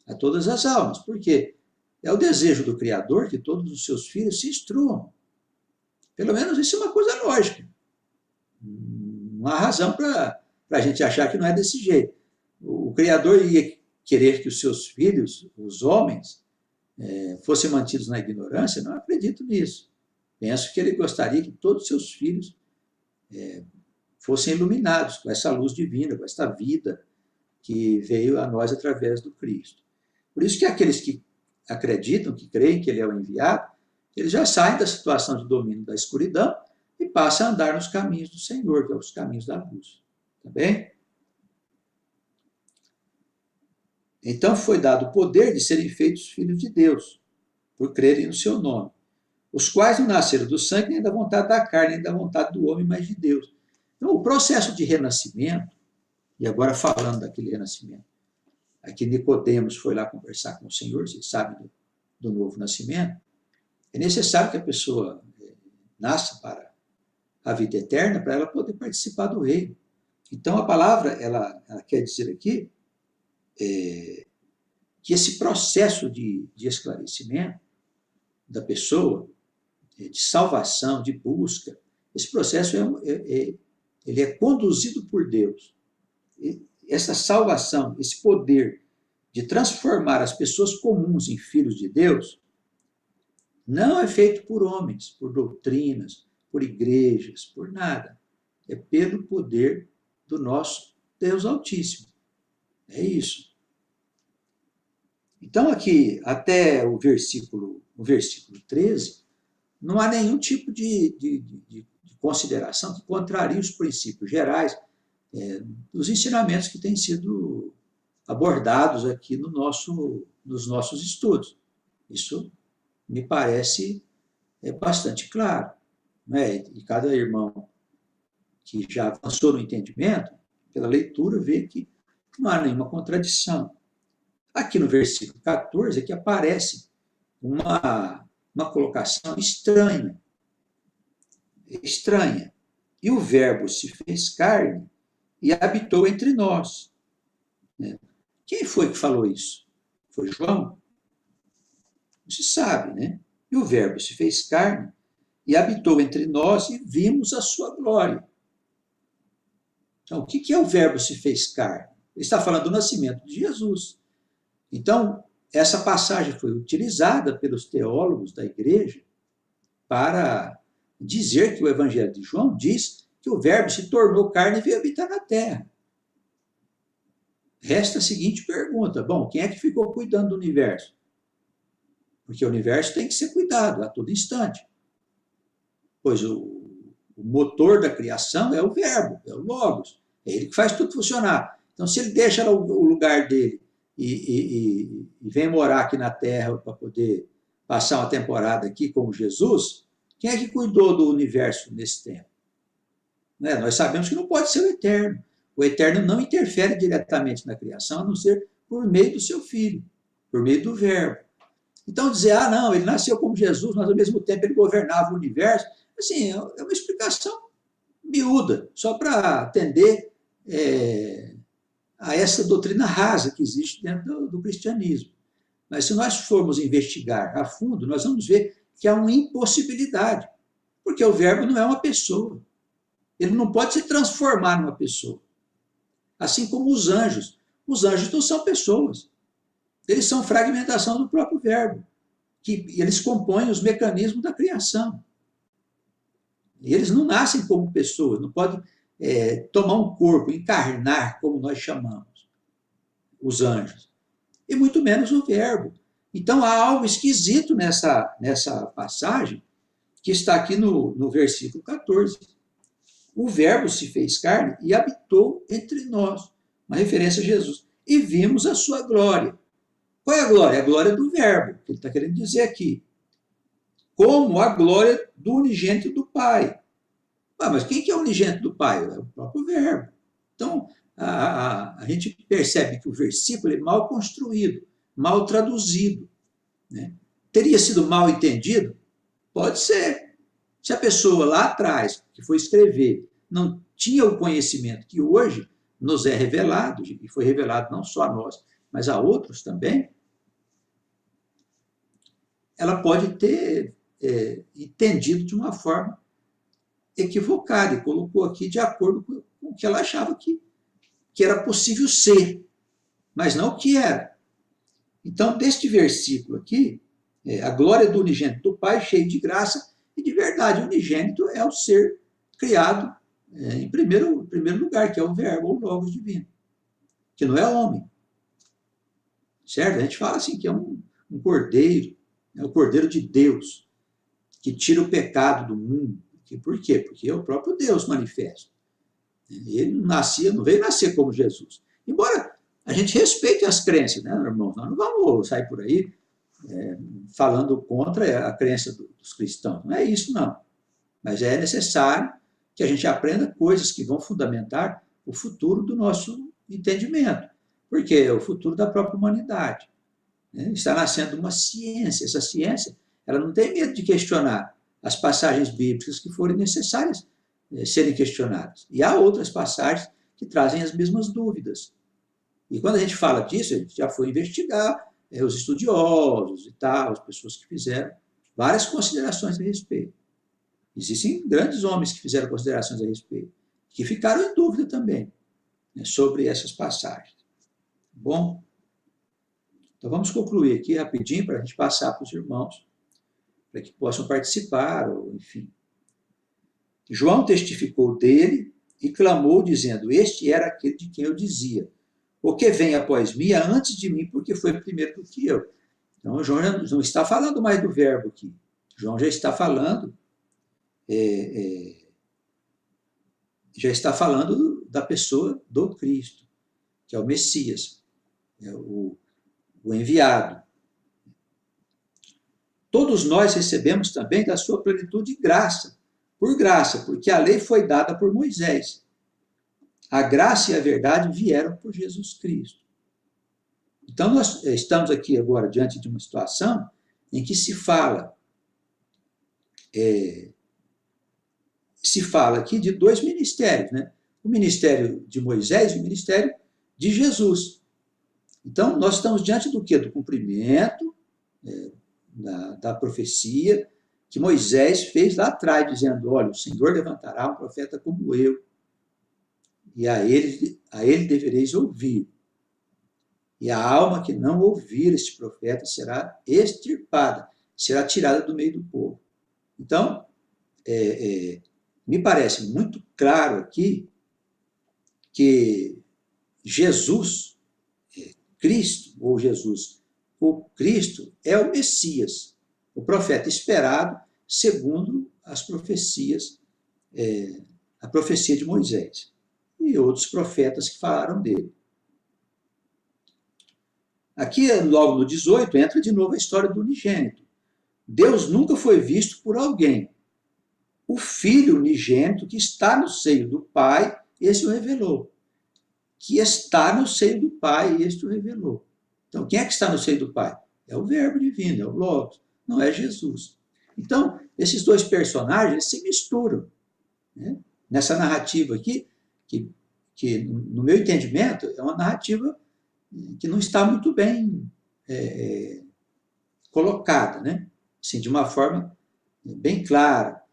a todas as almas. Por quê? É o desejo do Criador que todos os seus filhos se instruam. Pelo menos isso é uma coisa lógica. Não há razão para a gente achar que não é desse jeito. O Criador ia querer que os seus filhos, os homens, fossem mantidos na ignorância? Não acredito nisso. Penso que ele gostaria que todos os seus filhos fossem iluminados com essa luz divina, com essa vida que veio a nós através do Cristo. Por isso que aqueles que acreditam, que creem que ele é o enviado, eles já saem da situação de domínio da escuridão e passam a andar nos caminhos do Senhor, que são os caminhos da luz. Tá bem? Então foi dado o poder de serem feitos filhos de Deus, por crerem no seu nome, os quais não nasceram do sangue, nem da vontade da carne, nem da vontade do homem, mas de Deus. Então, o processo de renascimento, e agora falando daquele renascimento, aqui Nicodemos foi lá conversar com o Senhor, vocês sabem do novo nascimento, é necessário que a pessoa nasça para a vida eterna, para ela poder participar do reino. Então, a palavra, ela quer dizer aqui que esse processo de esclarecimento da pessoa, de salvação, de busca, esse processo ele é conduzido por Deus. Essa salvação, esse poder de transformar as pessoas comuns em filhos de Deus, não é feito por homens, por doutrinas, por igrejas, por nada. É pelo poder do nosso Deus Altíssimo. É isso. Então, aqui, até o versículo 13, não há nenhum tipo de consideração que contrarie os princípios gerais dos ensinamentos que têm sido abordados aqui nos nossos estudos. Isso me parece bastante claro. Né? E cada irmão que já avançou no entendimento, pela leitura, vê que não há nenhuma contradição. Aqui no versículo 14 é que aparece uma colocação estranha. Estranha. E o verbo se fez carne e habitou entre nós. Quem foi que falou isso? Foi João? Não se sabe, né? E o verbo se fez carne e habitou entre nós e vimos a sua glória. Então, o que é o verbo se fez carne? Ele está falando do nascimento de Jesus. Então, essa passagem foi utilizada pelos teólogos da igreja para dizer que o Evangelho de João diz que o verbo se tornou carne e veio habitar na terra. Resta a seguinte pergunta: bom, quem é que ficou cuidando do universo? Porque o universo tem que ser cuidado a todo instante. Pois o motor da criação é o verbo, é o logos. É ele que faz tudo funcionar. Então, se ele deixa o lugar dele e vem morar aqui na terra para poder passar uma temporada aqui como Jesus, quem é que cuidou do universo nesse tempo? Nós sabemos que não pode ser o eterno. O eterno não interfere diretamente na criação, a não ser por meio do seu filho, por meio do verbo. Então, dizer, não, ele nasceu como Jesus, mas ao mesmo tempo ele governava o universo, assim, é uma explicação miúda, só para atender a essa doutrina rasa que existe dentro do cristianismo. Mas se nós formos investigar a fundo, nós vamos ver que há uma impossibilidade, porque o verbo não é uma pessoa. Ele não pode se transformar numa pessoa. Assim como os anjos. Os anjos não são pessoas. Eles são fragmentação do próprio verbo, que eles compõem os mecanismos da criação. E eles não nascem como pessoas, não podem tomar um corpo, encarnar, como nós chamamos, os anjos. E muito menos o verbo. Então, há algo esquisito nessa passagem, que está aqui no versículo 14. O verbo se fez carne e habitou entre nós. Uma referência a Jesus. E vimos a sua glória. Qual é a glória? A glória do verbo, que ele está querendo dizer aqui. Como a glória do unigênito do Pai. Mas quem que é o unigênito do Pai? É o próprio verbo. Então, a gente percebe que o versículo é mal construído, mal traduzido. Né? Teria sido mal entendido? Pode ser. Se a pessoa lá atrás, que foi escrever, não tinha o conhecimento que hoje nos é revelado, e foi revelado não só a nós, mas a outros também, ela pode ter entendido de uma forma equivocada e colocou aqui de acordo com o que ela achava que era possível ser, mas não o que era. Então, deste versículo aqui, a glória do unigênito do Pai, cheio de graça e de verdade. O unigênito é o ser criado em primeiro lugar, que é o verbo, ou logos divino, que não é homem. Certo? A gente fala assim que é um cordeiro, é o cordeiro de Deus, que tira o pecado do mundo. Por quê? Porque é o próprio Deus manifesto. Ele não veio nascer como Jesus. Embora a gente respeite as crenças, né, irmãos? Nós não vamos sair por aí falando contra a crença dos cristãos. Não é isso, não. Mas é necessário que a gente aprenda coisas que vão fundamentar o futuro do nosso entendimento. Porque é o futuro da própria humanidade. Né? Está nascendo uma ciência. Essa ciência, ela não tem medo de questionar as passagens bíblicas que forem necessárias serem questionadas. E há outras passagens que trazem as mesmas dúvidas. E quando a gente fala disso, a gente já foi investigar os estudiosos e tal, as pessoas que fizeram várias considerações a respeito. Existem grandes homens que fizeram considerações a respeito, que ficaram em dúvida também, né, sobre essas passagens. Bom, então vamos concluir aqui rapidinho para a gente passar para os irmãos, para que possam participar, ou enfim. João testificou dele e clamou, dizendo: Este era aquele de quem eu dizia: O que vem após mim é antes de mim, porque foi primeiro do que eu. Então, João não está falando mais do verbo aqui. João já está falando da pessoa do Cristo, que é o Messias, é o enviado. Todos nós recebemos também da sua plenitude graça, por graça, porque a lei foi dada por Moisés. A graça e a verdade vieram por Jesus Cristo. Então, nós estamos aqui agora diante de uma situação em que se fala aqui de dois ministérios, né? O ministério de Moisés e o ministério de Jesus. Então, nós estamos diante do quê? Do cumprimento da profecia que Moisés fez lá atrás, dizendo: olha, o Senhor levantará um profeta como eu, e a ele devereis ouvir. E a alma que não ouvir este profeta será extirpada, será tirada do meio do povo. Então, me parece muito claro aqui que Jesus, Cristo, ou Jesus, o Cristo, é o Messias, o profeta esperado segundo as profecias, a profecia de Moisés e outros profetas que falaram dele. Aqui, logo no 18, entra de novo a história do unigênito. Deus nunca foi visto por alguém. O Filho unigênito que está no seio do Pai, esse o revelou. Que está no seio do Pai, este o revelou. Então, quem é que está no seio do Pai? É o Verbo divino, é o Logos, não é Jesus. Então, esses dois personagens se misturam, né? Nessa narrativa aqui, que no meu entendimento, é uma narrativa que não está muito bem colocada, né? Assim, de uma forma bem clara.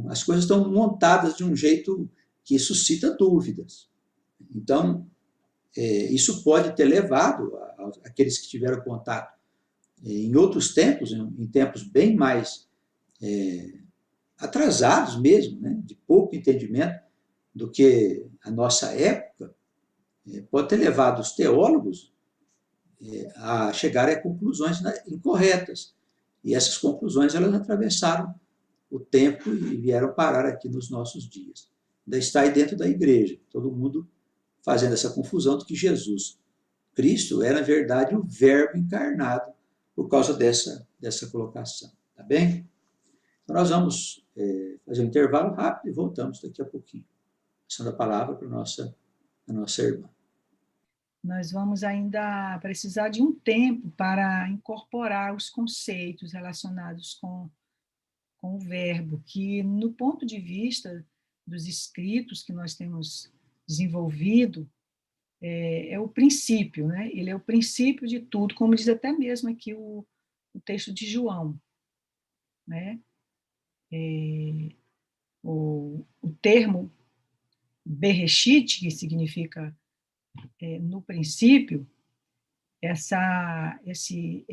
As coisas estão montadas de um jeito que suscita dúvidas. Então, isso pode ter levado aqueles que tiveram contato em outros tempos, em tempos bem mais atrasados mesmo, né? De pouco entendimento do que a nossa época, pode ter levado os teólogos a chegar a conclusões incorretas. E essas conclusões elas atravessaram o tempo e vieram parar aqui nos nossos dias. Ainda está aí dentro da igreja, todo mundo fazendo essa confusão de que Jesus, Cristo, é na verdade o Verbo encarnado por causa dessa colocação. Tá bem? Então nós vamos fazer um intervalo rápido e voltamos daqui a pouquinho. Passando a palavra para a nossa irmã. Nós vamos ainda precisar de um tempo para incorporar os conceitos relacionados com o verbo, que no ponto de vista dos escritos que nós temos desenvolvido, é o princípio, né? Ele é o princípio de tudo, como diz até mesmo aqui o texto de João, né? O termo Bereshit, que significa no princípio, esse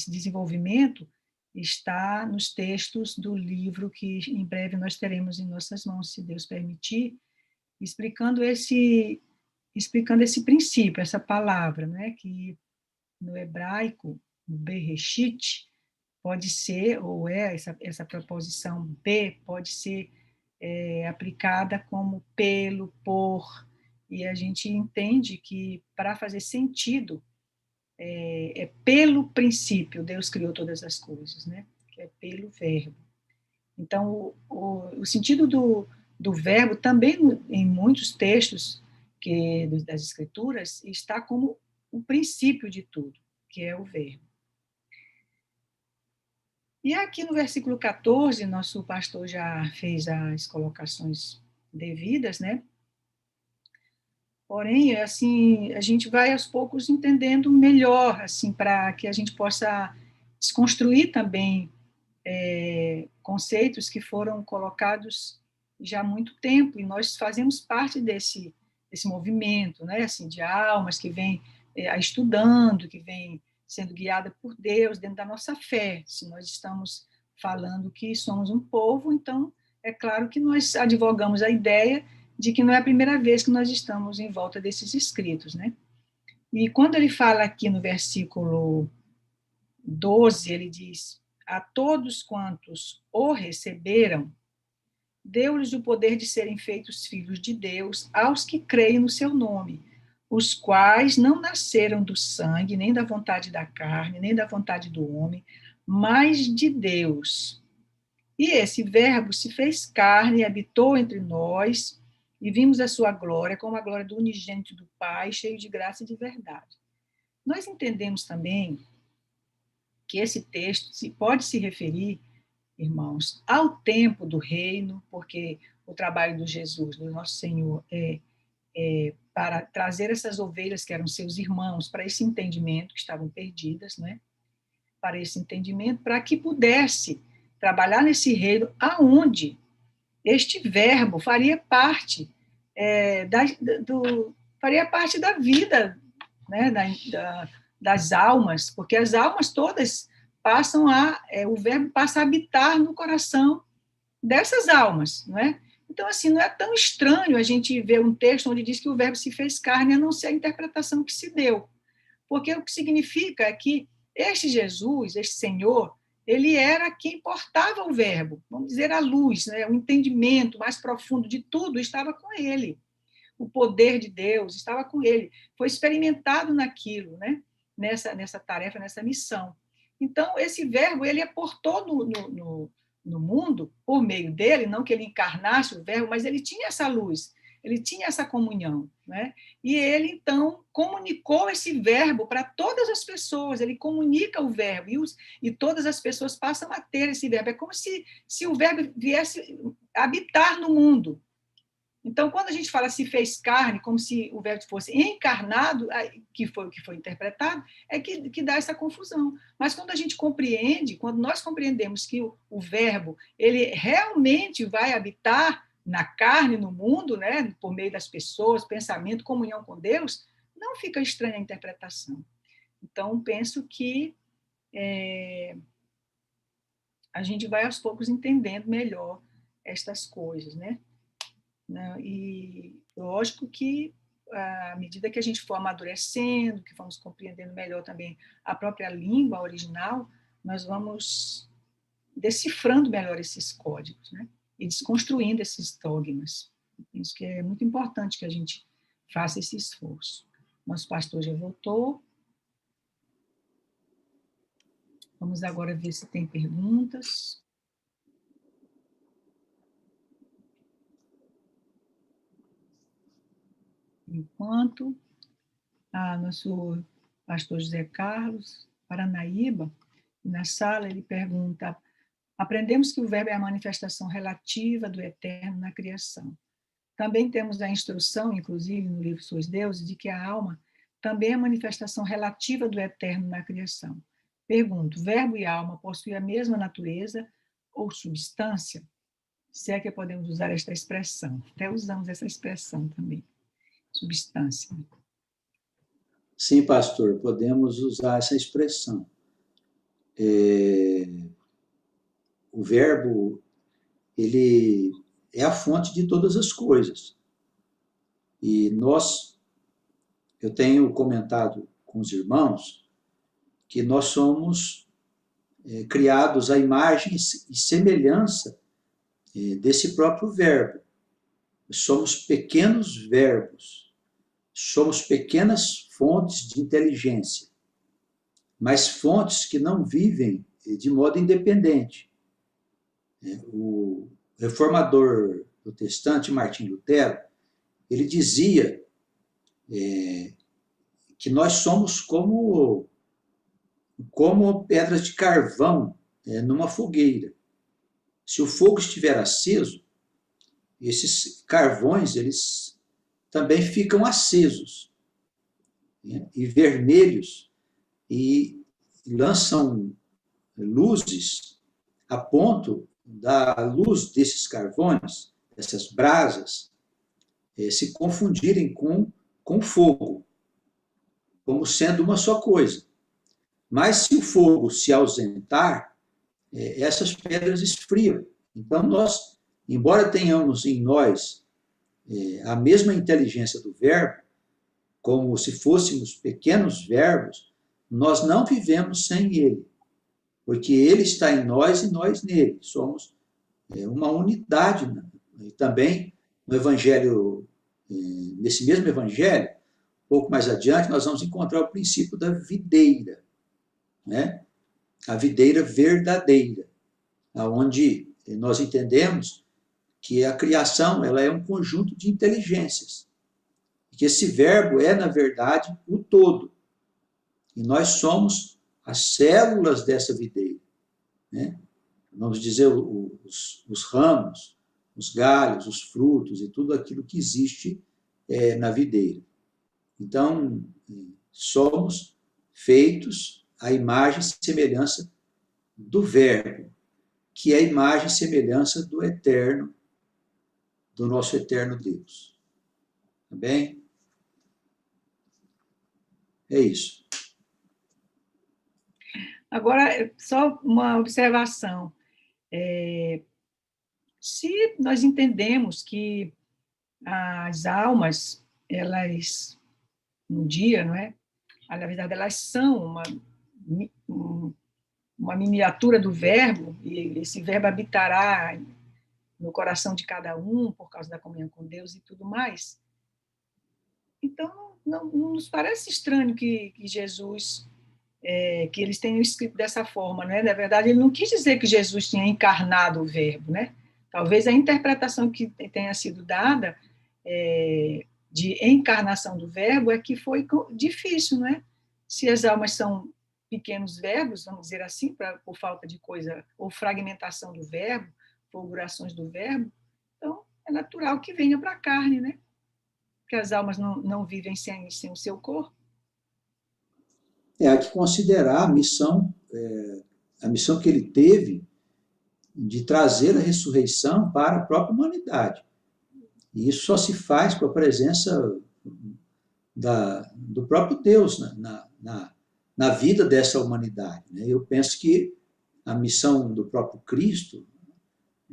desenvolvimento está nos textos do livro que em breve nós teremos em nossas mãos, se Deus permitir, explicando esse princípio, essa palavra, né, que no hebraico, no Bereshit, pode ser, ou essa preposição be, pode ser aplicada como pelo, por, e a gente entende que, para fazer sentido, pelo princípio, Deus criou todas as coisas, né? Que é pelo verbo. Então, o sentido do verbo, também em muitos textos porque das Escrituras está como o princípio de tudo, que é o Verbo. E aqui no versículo 14, nosso pastor já fez as colocações devidas, né? Porém, assim, a gente vai aos poucos entendendo melhor, assim, para que a gente possa desconstruir também conceitos que foram colocados já há muito tempo, e nós fazemos parte desse movimento, né, assim, de almas que vem estudando, que vem sendo guiada por Deus dentro da nossa fé. Se nós estamos falando que somos um povo, então é claro que nós advogamos a ideia de que não é a primeira vez que nós estamos em volta desses escritos, né? E quando ele fala aqui no versículo 12, ele diz: a todos quantos o receberam, deu-lhes o poder de serem feitos filhos de Deus, aos que creem no seu nome, os quais não nasceram do sangue, nem da vontade da carne, nem da vontade do homem, mas de Deus. E esse verbo se fez carne e habitou entre nós, e vimos a sua glória, como a glória do unigênito do Pai, cheio de graça e de verdade. Nós entendemos também que esse texto pode se referir, irmãos, ao tempo do reino, porque o trabalho do Jesus, do nosso Senhor, para trazer essas ovelhas que eram seus irmãos para esse entendimento, que estavam perdidas, né? Para esse entendimento, para que pudesse trabalhar nesse reino aonde este verbo faria parte faria parte da vida, né, das almas, porque as almas todas o verbo passa a habitar no coração dessas almas, não é? Então, assim, não é tão estranho a gente ver um texto onde diz que o verbo se fez carne, a não ser a interpretação que se deu. Porque o que significa é que este Jesus, este Senhor, ele era quem portava o verbo, vamos dizer, a luz, né? O entendimento mais profundo de tudo estava com ele. O poder de Deus estava com ele. Foi experimentado naquilo, né? Nessa tarefa, nessa missão. Então, esse verbo, ele aportou no mundo, por meio dele, não que ele encarnasse o verbo, mas ele tinha essa luz, ele tinha essa comunhão, né? E ele, então, comunicou esse verbo para todas as pessoas, ele comunica o verbo, e todas as pessoas passam a ter esse verbo. É como se o verbo viesse habitar no mundo. Então, quando a gente fala se fez carne, como se o verbo fosse encarnado, que foi o que foi interpretado, é que dá essa confusão. Mas quando a gente compreende, quando nós compreendemos que o verbo, ele realmente vai habitar na carne, no mundo, né, por meio das pessoas, pensamento, comunhão com Deus, não fica estranha a interpretação. Então, penso que a gente vai aos poucos entendendo melhor estas coisas, né? E lógico que, à medida que a gente for amadurecendo, que vamos compreendendo melhor também a própria língua original, nós vamos decifrando melhor esses códigos, né? E desconstruindo esses dogmas. Isso que é muito importante que a gente faça esse esforço. Nosso pastor já voltou. Vamos agora ver se tem perguntas. Enquanto nosso pastor José Carlos Paranaíba, na sala, ele pergunta: aprendemos que o verbo é a manifestação relativa do eterno na criação. Também temos a instrução, inclusive no livro Sois Deuses, de que a alma também é a manifestação relativa do eterno na criação. Pergunto: verbo e alma possuem a mesma natureza ou substância? Se é que podemos usar esta expressão. Até usamos essa expressão também. Substância. Sim, pastor, podemos usar essa expressão. O verbo, ele é a fonte de todas as coisas. E eu tenho comentado com os irmãos que nós somos criados à imagem e semelhança desse próprio verbo. Somos pequenos verbos, somos pequenas fontes de inteligência, mas fontes que não vivem de modo independente. O reformador protestante Martim Lutero, ele dizia que nós somos como pedras de carvão numa fogueira. Se o fogo estiver aceso, esses carvões eles também ficam acesos, né, e vermelhos, e lançam luzes a ponto da luz desses carvões, dessas brasas, se confundirem com fogo, como sendo uma só coisa. Mas se o fogo se ausentar, essas pedras esfriam. Então, nós, embora tenhamos em nós a mesma inteligência do verbo, como se fôssemos pequenos verbos, nós não vivemos sem ele, porque ele está em nós e nós nele. Somos uma unidade. E também, no Evangelho, nesse mesmo Evangelho, um pouco mais adiante, nós vamos encontrar o princípio da videira, né? A videira verdadeira, onde nós entendemos que a criação ela é um conjunto de inteligências, que esse verbo é, na verdade, o todo, e nós somos as células dessa videira, né? Vamos dizer, os ramos, os galhos, os frutos e tudo aquilo que existe na videira. Então, somos feitos à imagem e semelhança do Verbo, que é a imagem e semelhança do eterno, do nosso eterno Deus. Tá bem? É isso. Agora, só uma observação. Se nós entendemos que as almas, elas, um dia, não é? Na verdade, elas são uma miniatura do verbo, e esse verbo habitará no coração de cada um, por causa da comunhão com Deus e tudo mais. Então, não nos parece estranho que Jesus, que eles tenham escrito dessa forma, né? Na verdade, ele não quis dizer que Jesus tinha encarnado o verbo, né? Talvez a interpretação que tenha sido dada de encarnação do verbo é que foi difícil, não é? Se as almas são pequenos verbos, vamos dizer assim, por falta de coisa, ou fragmentação do verbo, fulgurações do verbo, então é natural que venha para a carne, né? Que as almas não vivem sem o seu corpo. Há que considerar a missão que ele teve de trazer a ressurreição para a própria humanidade. E isso só se faz com a presença do próprio Deus na vida dessa humanidade. Eu penso que a missão do próprio Cristo,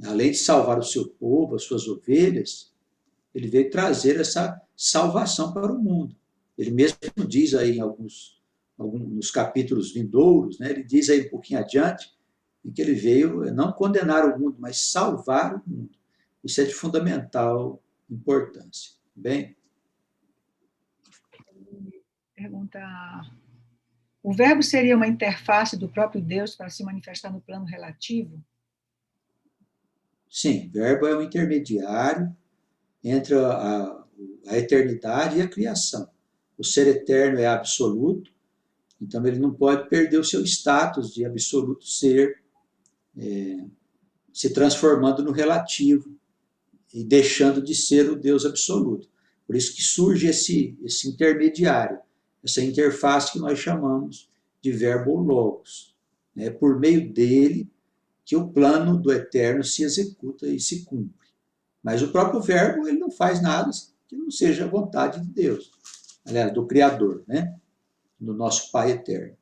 além de salvar o seu povo, as suas ovelhas, ele veio trazer essa salvação para o mundo. Ele mesmo diz aí em alguns nos capítulos vindouros, né, ele diz aí um pouquinho adiante, que ele veio não condenar o mundo, mas salvar o mundo. Isso é de fundamental importância. Bem? Pergunta: o verbo seria uma interface do próprio Deus para se manifestar no plano relativo? Sim, o verbo é um intermediário entre a eternidade e a criação. O ser eterno é absoluto, então ele não pode perder o seu status de absoluto ser, se transformando no relativo e deixando de ser o Deus absoluto. Por isso que surge esse intermediário, essa interface que nós chamamos de verbo logos. É por meio dele que o plano do eterno se executa e se cumpre. Mas o próprio verbo ele não faz nada que não seja a vontade de Deus, aliás, do Criador, né? Do nosso Pai eterno.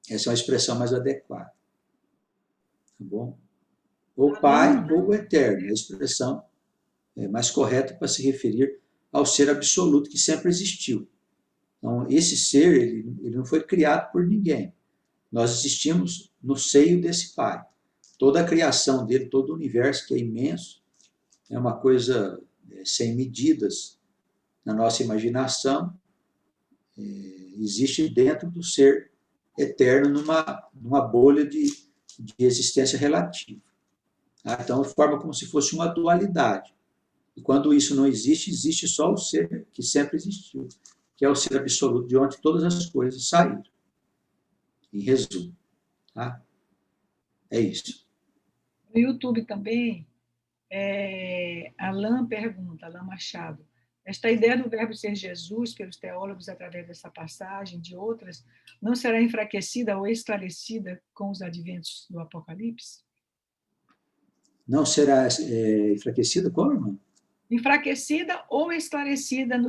Essa é uma expressão mais adequada. Tá bom? Ou Pai ou o eterno, é a expressão mais correta para se referir ao ser absoluto que sempre existiu. Então, esse ser, ele não foi criado por ninguém. Nós existimos no seio desse Pai. Toda a criação dele, todo o universo que é imenso, é uma coisa sem medidas na nossa imaginação, existe dentro do ser eterno numa bolha de existência relativa. Então, forma como se fosse uma dualidade. E quando isso não existe, existe só o ser que sempre existiu, que é o ser absoluto, de onde todas as coisas saíram. Em resumo, tá? É isso. No YouTube também, Alain pergunta, Alain Machado, esta ideia do verbo ser Jesus, pelos teólogos, através dessa passagem, de outras, não será enfraquecida ou esclarecida com os adventos do Apocalipse? Não será enfraquecida como, irmão? Enfraquecida ou esclarecida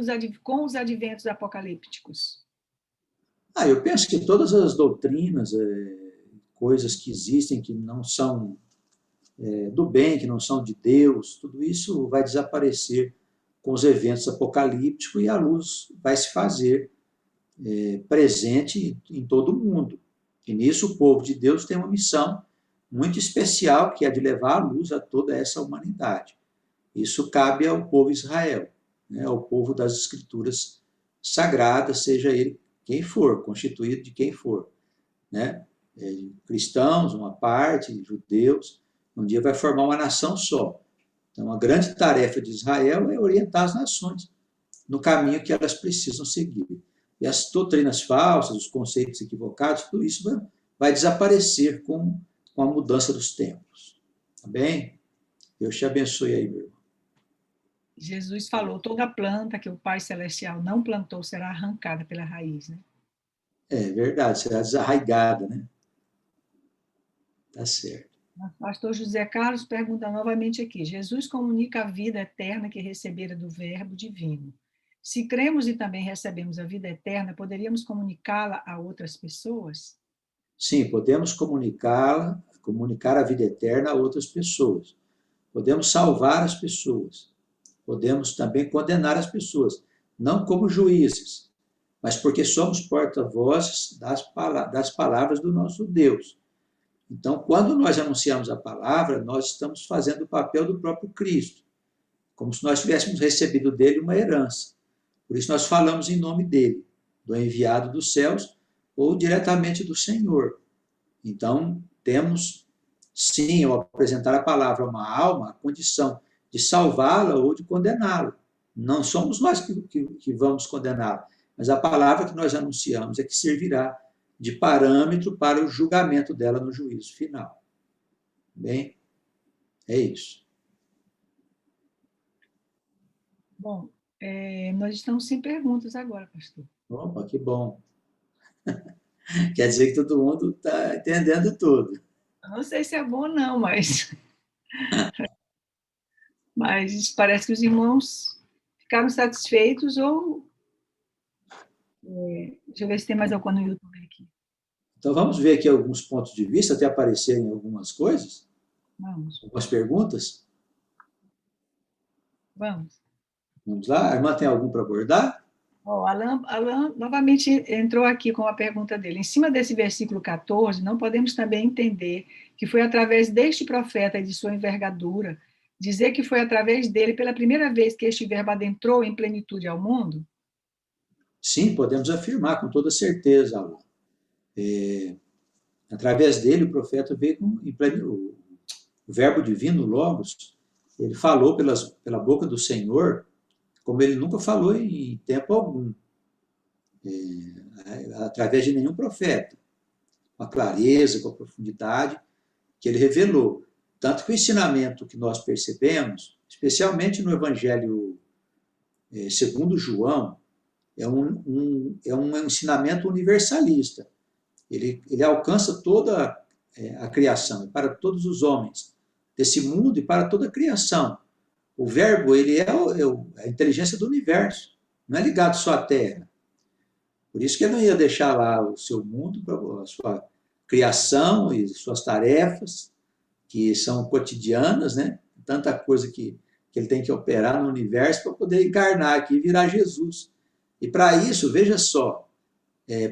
com os adventos apocalípticos? Eu penso que todas as doutrinas, coisas que existem que não são do bem, que não são de Deus, tudo isso vai desaparecer com os eventos apocalípticos e a luz vai se fazer presente em todo o mundo. E nisso o povo de Deus tem uma missão muito especial, que é de levar a luz a toda essa humanidade. Isso cabe ao povo Israel, né, ao povo das escrituras sagradas, seja ele quem for, constituído de quem for, né? Cristãos, uma parte, judeus, um dia vai formar uma nação só. Então, a grande tarefa de Israel é orientar as nações no caminho que elas precisam seguir. E as doutrinas falsas, os conceitos equivocados, tudo isso vai desaparecer com a mudança dos tempos. Tá bem? Deus te abençoe aí, meu irmão. Jesus falou, toda planta que o Pai Celestial não plantou será arrancada pela raiz, né? É verdade, será desarraigada, né? Tá certo. Pastor José Carlos pergunta novamente aqui, Jesus comunica a vida eterna que recebera do Verbo divino. Se cremos e também recebemos a vida eterna, poderíamos comunicá-la a outras pessoas? Sim, podemos comunicar a vida eterna a outras pessoas. Podemos salvar as pessoas. Podemos também condenar as pessoas, não como juízes, mas porque somos porta-vozes das palavras do nosso Deus. Então, quando nós anunciamos a palavra, nós estamos fazendo o papel do próprio Cristo, como se nós tivéssemos recebido dele uma herança. Por isso nós falamos em nome dele, do enviado dos céus ou diretamente do Senhor. Então, temos, sim, ao apresentar a palavra a uma alma, a condição de salvá-la ou de condená-la. Não somos nós que vamos condená-la, mas a palavra que nós anunciamos é que servirá de parâmetro para o julgamento dela no juízo final. Bem, é isso. Bom, nós estamos sem perguntas agora, pastor. Opa, que bom. Quer dizer que todo mundo está entendendo tudo. Não sei se é bom não, mas parece que os irmãos ficaram satisfeitos ou... deixa eu ver se tem mais alguma no YouTube aqui. Então vamos ver aqui alguns pontos de vista, até aparecerem algumas coisas. Vamos. Algumas perguntas. Vamos. Vamos lá? A irmã tem algum para abordar? Alain novamente entrou aqui com a pergunta dele. Em cima desse versículo 14, não podemos também entender que foi através deste profeta e de sua envergadura, dizer que foi através dele pela primeira vez que este verbo adentrou em plenitude ao mundo? Sim, podemos afirmar com toda certeza, Alain. Através dele, o profeta veio o verbo divino, Logos, ele falou pela boca do Senhor, como ele nunca falou em tempo algum, através de nenhum profeta, com a clareza, com a profundidade que ele revelou. Tanto que o ensinamento que nós percebemos, especialmente no Evangelho segundo João, é um ensinamento universalista. Ele alcança toda a criação, para todos os homens desse mundo e para toda a criação. O verbo, ele é a inteligência do universo, não é ligado só à Terra. Por isso que ele não ia deixar lá o seu mundo, a sua criação e suas tarefas, que são cotidianas, né? Tanta coisa que ele tem que operar no universo para poder encarnar aqui e virar Jesus. E para isso, veja só,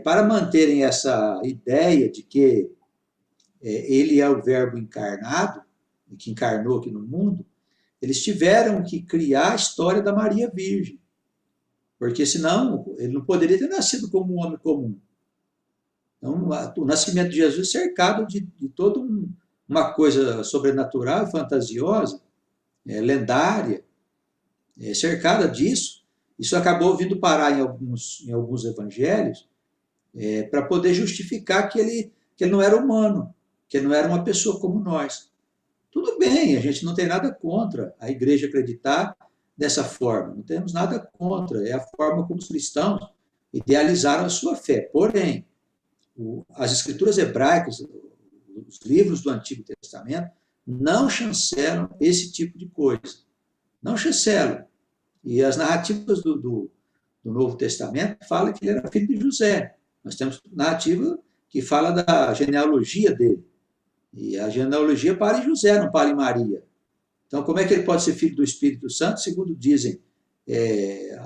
para manterem essa ideia de que ele é o verbo encarnado, que encarnou aqui no mundo, eles tiveram que criar a história da Maria Virgem, porque senão ele não poderia ter nascido como um homem comum. Então, o nascimento de Jesus é cercado de toda uma coisa sobrenatural e fantasiosa, lendária, cercada disso. Isso acabou vindo parar em alguns evangelhos, para poder justificar que ele não era humano, que ele não era uma pessoa como nós. Tudo bem, a gente não tem nada contra a igreja acreditar dessa forma, não temos nada contra, é a forma como os cristãos idealizaram a sua fé. Porém, as escrituras hebraicas, os livros do Antigo Testamento, não chancelam esse tipo de coisa. Não chancelam. E as narrativas do Novo Testamento falam que ele era filho de José. Nós temos narrativa que fala da genealogia dele. E a genealogia para em José, não para em Maria. Então, como é que ele pode ser filho do Espírito Santo, segundo dizem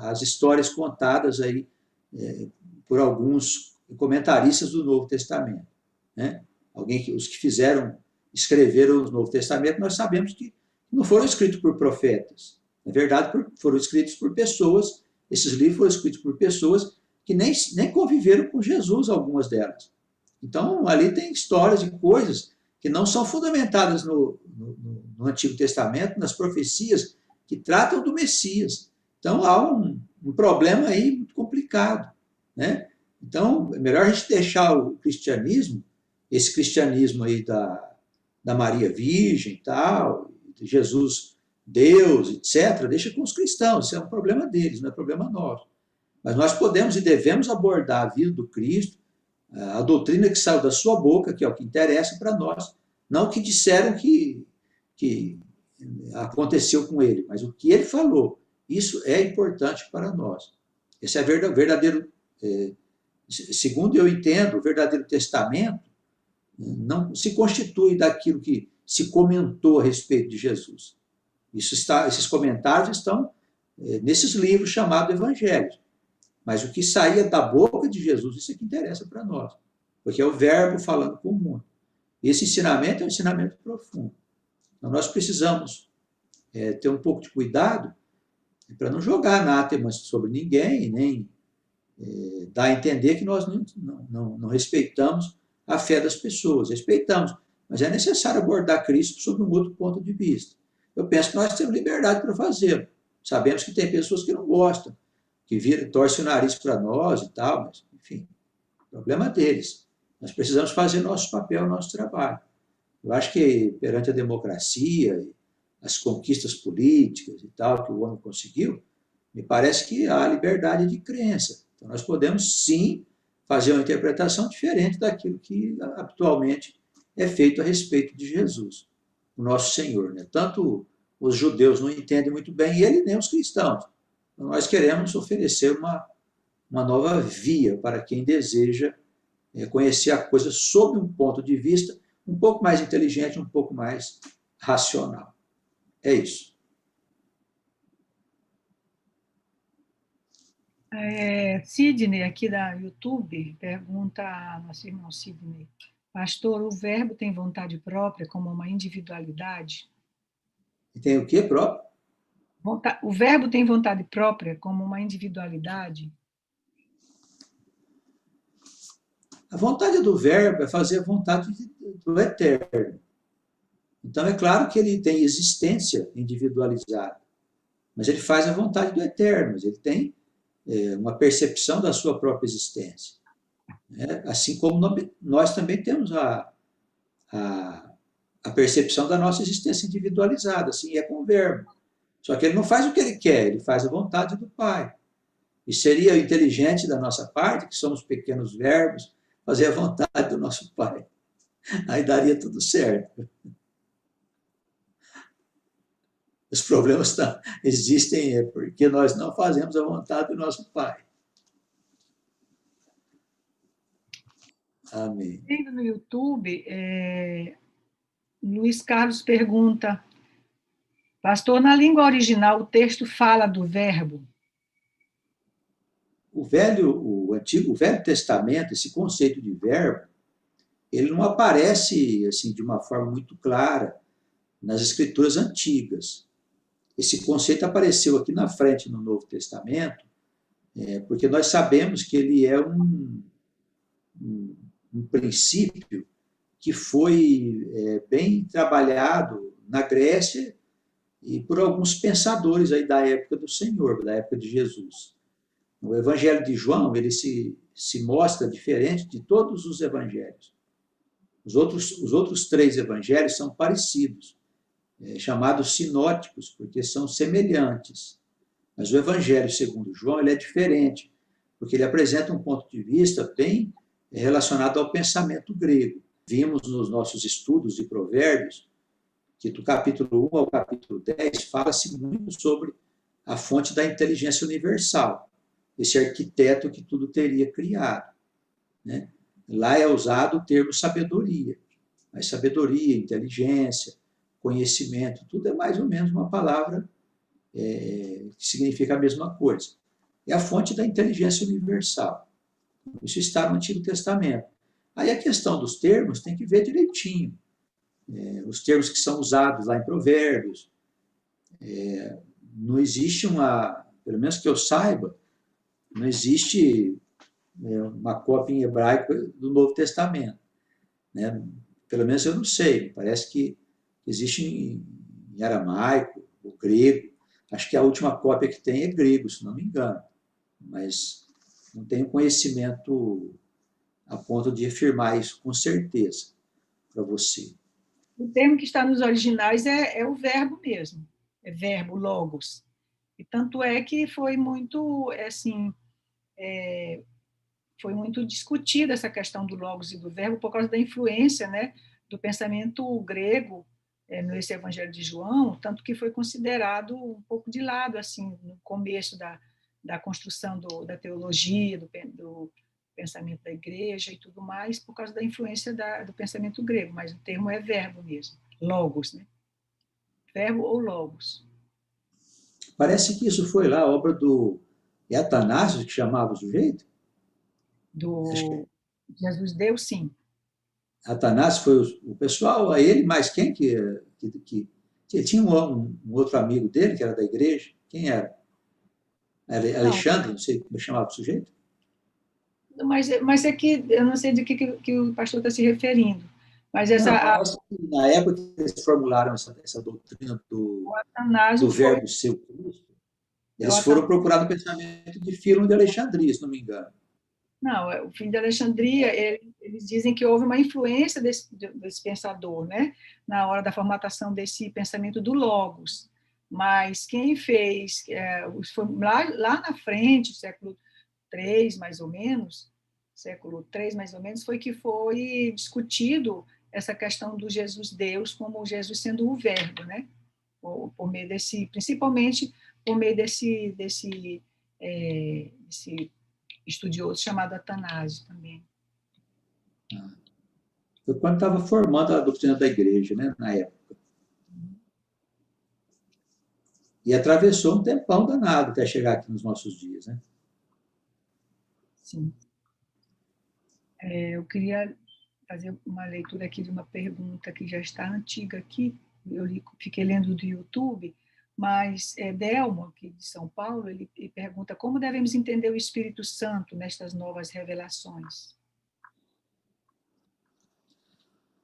as histórias contadas aí por alguns comentaristas do Novo Testamento, né? Os que escreveram o Novo Testamento, nós sabemos que não foram escritos por profetas. Na verdade, foram escritos por pessoas, esses livros foram escritos por pessoas que nem conviveram com Jesus, algumas delas. Então, ali tem histórias e coisas que não são fundamentadas no Antigo Testamento, nas profecias que tratam do Messias. Então, há um problema aí muito complicado, né? Então, é melhor a gente deixar o cristianismo, esse cristianismo aí da Maria Virgem, tal, de Jesus, Deus, etc., deixa com os cristãos, isso é um problema deles, não é problema nosso. Mas nós podemos e devemos abordar a vida do Cristo, a doutrina que saiu da sua boca, que é o que interessa para nós, não o que disseram que aconteceu com ele, mas o que ele falou. Isso é importante para nós. Esse é verdadeiro, segundo eu entendo, o verdadeiro testamento não se constitui daquilo que se comentou a respeito de Jesus. Esses comentários estão nesses livros chamados Evangelhos. Mas o que saía da boca de Jesus, isso é que interessa para nós. Porque é o verbo falando com o mundo. Esse ensinamento é um ensinamento profundo. Então, nós precisamos ter um pouco de cuidado para não jogar anátemas sobre ninguém, nem dar a entender que nós não respeitamos a fé das pessoas. Respeitamos, mas é necessário abordar Cristo sob um outro ponto de vista. Eu penso que nós temos liberdade para fazê-lo. Sabemos que tem pessoas que não gostam, que torcem o nariz para nós e tal, mas, enfim, problema deles. Nós precisamos fazer nosso papel, nosso trabalho. Eu acho que perante a democracia, as conquistas políticas e tal que o homem conseguiu, me parece que há liberdade de crença. Então, nós podemos, sim, fazer uma interpretação diferente daquilo que atualmente é feito a respeito de Jesus, o nosso Senhor, né? Tanto os judeus não entendem muito bem ele, nem os cristãos. Então, nós queremos oferecer uma nova via para quem deseja conhecer a coisa sob um ponto de vista um pouco mais inteligente, um pouco mais racional. É isso. Sidney, aqui da YouTube, pergunta a nosso irmão Sidney: pastor, o verbo tem vontade própria como uma individualidade? E tem o que próprio? O verbo tem vontade própria como uma individualidade? A vontade do verbo é fazer a vontade do eterno. Então, é claro que ele tem existência individualizada, mas ele faz a vontade do eterno, mas ele tem uma percepção da sua própria existência. Assim como nós também temos a percepção da nossa existência individualizada, assim é com o verbo. Só que ele não faz o que ele quer, ele faz a vontade do Pai. E seria inteligente da nossa parte, que somos pequenos verbos, fazer a vontade do nosso Pai. Aí daria tudo certo. Os problemas existem porque nós não fazemos a vontade do nosso Pai. Amém. No YouTube, Luiz Carlos pergunta: pastor, na língua original o texto fala do verbo? O Velho Testamento, esse conceito de verbo, ele não aparece assim de uma forma muito clara nas escrituras antigas. Esse conceito apareceu aqui na frente no Novo Testamento, porque nós sabemos que ele é um princípio que foi bem trabalhado na Grécia e por alguns pensadores aí da época do Senhor, da época de Jesus. O Evangelho de João, ele se mostra diferente de todos os evangelhos. Os outros três evangelhos são parecidos, chamados sinóticos, porque são semelhantes. Mas o Evangelho segundo João, ele é diferente, porque ele apresenta um ponto de vista bem relacionado ao pensamento grego. Vimos nos nossos estudos de Provérbios que do capítulo 1 ao capítulo 10 fala-se muito sobre a fonte da inteligência universal, esse arquiteto que tudo teria criado, né? Lá é usado o termo sabedoria, mas sabedoria, inteligência, conhecimento, tudo é mais ou menos uma palavra que significa a mesma coisa. É a fonte da inteligência universal. Isso está no Antigo Testamento. Aí a questão dos termos tem que ver direitinho. Os termos que são usados lá em Provérbios, não existe pelo menos que eu saiba, não existe uma cópia em hebraico do Novo Testamento, né? Pelo menos eu não sei, parece que existe em aramaico, ou grego. Acho que a última cópia que tem é grego, se não me engano, mas não tenho conhecimento a ponto de afirmar isso com certeza para você. O termo que está nos originais é o verbo mesmo, é verbo, logos. E tanto é que foi muito, assim, foi muito discutida essa questão do logos e do verbo por causa da influência, né, do pensamento grego nesse Evangelho de João, tanto que foi considerado um pouco de lado, assim, no começo da construção da teologia, do pensamento da igreja e tudo mais, por causa da influência do pensamento grego, mas o termo é verbo mesmo, logos, né? Verbo ou logos. Parece que isso foi lá a obra do Atanásio, que chamava o sujeito? Do Jesus deu, sim. Atanásio foi o pessoal, ele mais quem que tinha um outro amigo dele, que era da igreja, quem era? Alexandre, não sei como chamava o sujeito? Mas é que eu não sei de que o pastor está se referindo. Mas Não, parece que na época que eles formularam essa doutrina do verbo ser o Cristo, eles foram procurar no pensamento de Filo de Alexandria, se não me engano. Não, o Filho de Alexandria, eles dizem que houve uma influência desse pensador, né, na hora da formatação desse pensamento do Logos. Mas quem fez, lá na frente, século III, mais ou menos, foi que foi discutido essa questão do Jesus Deus como Jesus sendo o verbo, né? Por meio principalmente por meio desse estudioso chamado Atanásio também. Foi quando estava formando a doutrina da igreja, né, na época. E atravessou um tempão danado até chegar aqui nos nossos dias, né? Sim. Eu queria fazer uma leitura aqui de uma pergunta que já está antiga aqui, fiquei lendo do YouTube, mas Delmo, aqui de São Paulo, ele pergunta como devemos entender o Espírito Santo nestas novas revelações.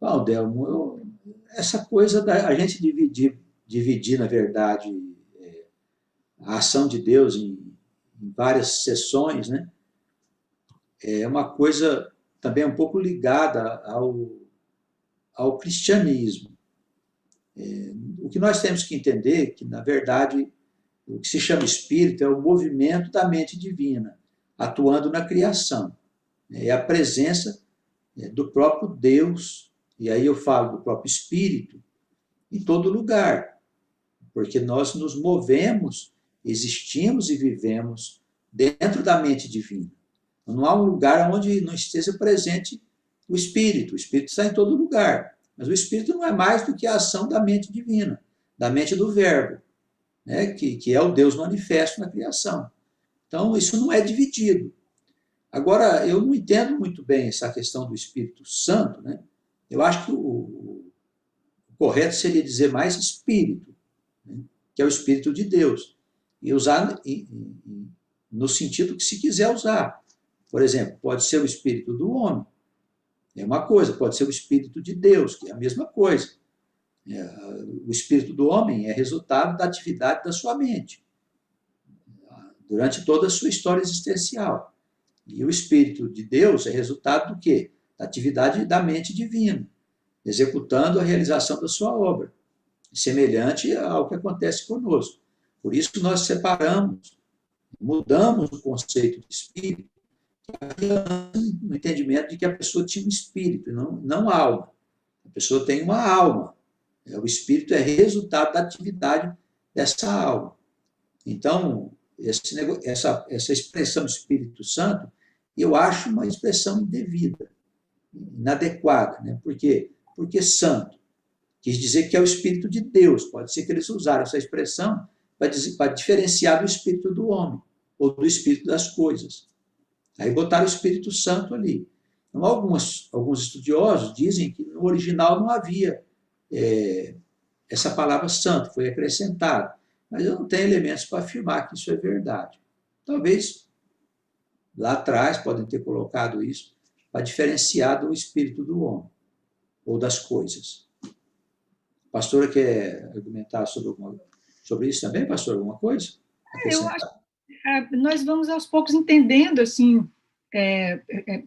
Bom, Delmo, essa coisa da a gente dividir, na verdade, a ação de Deus em várias sessões, né? É uma coisa também um pouco ligada ao cristianismo. O que nós temos que entender é que, na verdade, o que se chama espírito é o movimento da mente divina, atuando na criação. É a presença do próprio Deus, e aí eu falo do próprio espírito, em todo lugar, porque nós nos movemos, existimos e vivemos dentro da mente divina. Não há um lugar onde não esteja presente o espírito está em todo lugar, mas o espírito não é mais do que a ação da mente divina, da mente do verbo, né, que é o Deus manifesto na criação. Então, isso não é dividido. Agora, eu não entendo muito bem essa questão do Espírito Santo, né? Eu acho que o correto seria dizer mais Espírito, né? Que é o Espírito de Deus, e usar no sentido que se quiser usar. Por exemplo, pode ser o Espírito do homem, é uma coisa, pode ser o Espírito de Deus, que é a mesma coisa. O espírito do homem é resultado da atividade da sua mente, durante toda a sua história existencial. E o espírito de Deus é resultado do quê? Da atividade da mente divina, executando a realização da sua obra, semelhante ao que acontece conosco. Por isso que nós separamos, mudamos o conceito de espírito, no entendimento de que a pessoa tinha um espírito, não alma. A pessoa tem uma alma. O espírito é resultado da atividade dessa alma. Então, essa expressão Espírito Santo, eu acho uma expressão indevida, inadequada. Né? Por quê? Porque santo quis dizer que é o Espírito de Deus. Pode ser que eles usaram essa expressão para diferenciar do Espírito do homem, ou do Espírito das coisas. Aí botaram o Espírito Santo ali. Então, alguns estudiosos dizem que no original não havia essa palavra santo, foi acrescentada. Mas eu não tenho elementos para afirmar que isso é verdade. Talvez lá atrás podem ter colocado isso para diferenciar do espírito do homem ou das coisas. A pastora quer argumentar sobre isso também, pastor? Alguma coisa? Eu acho que nós vamos aos poucos entendendo, assim,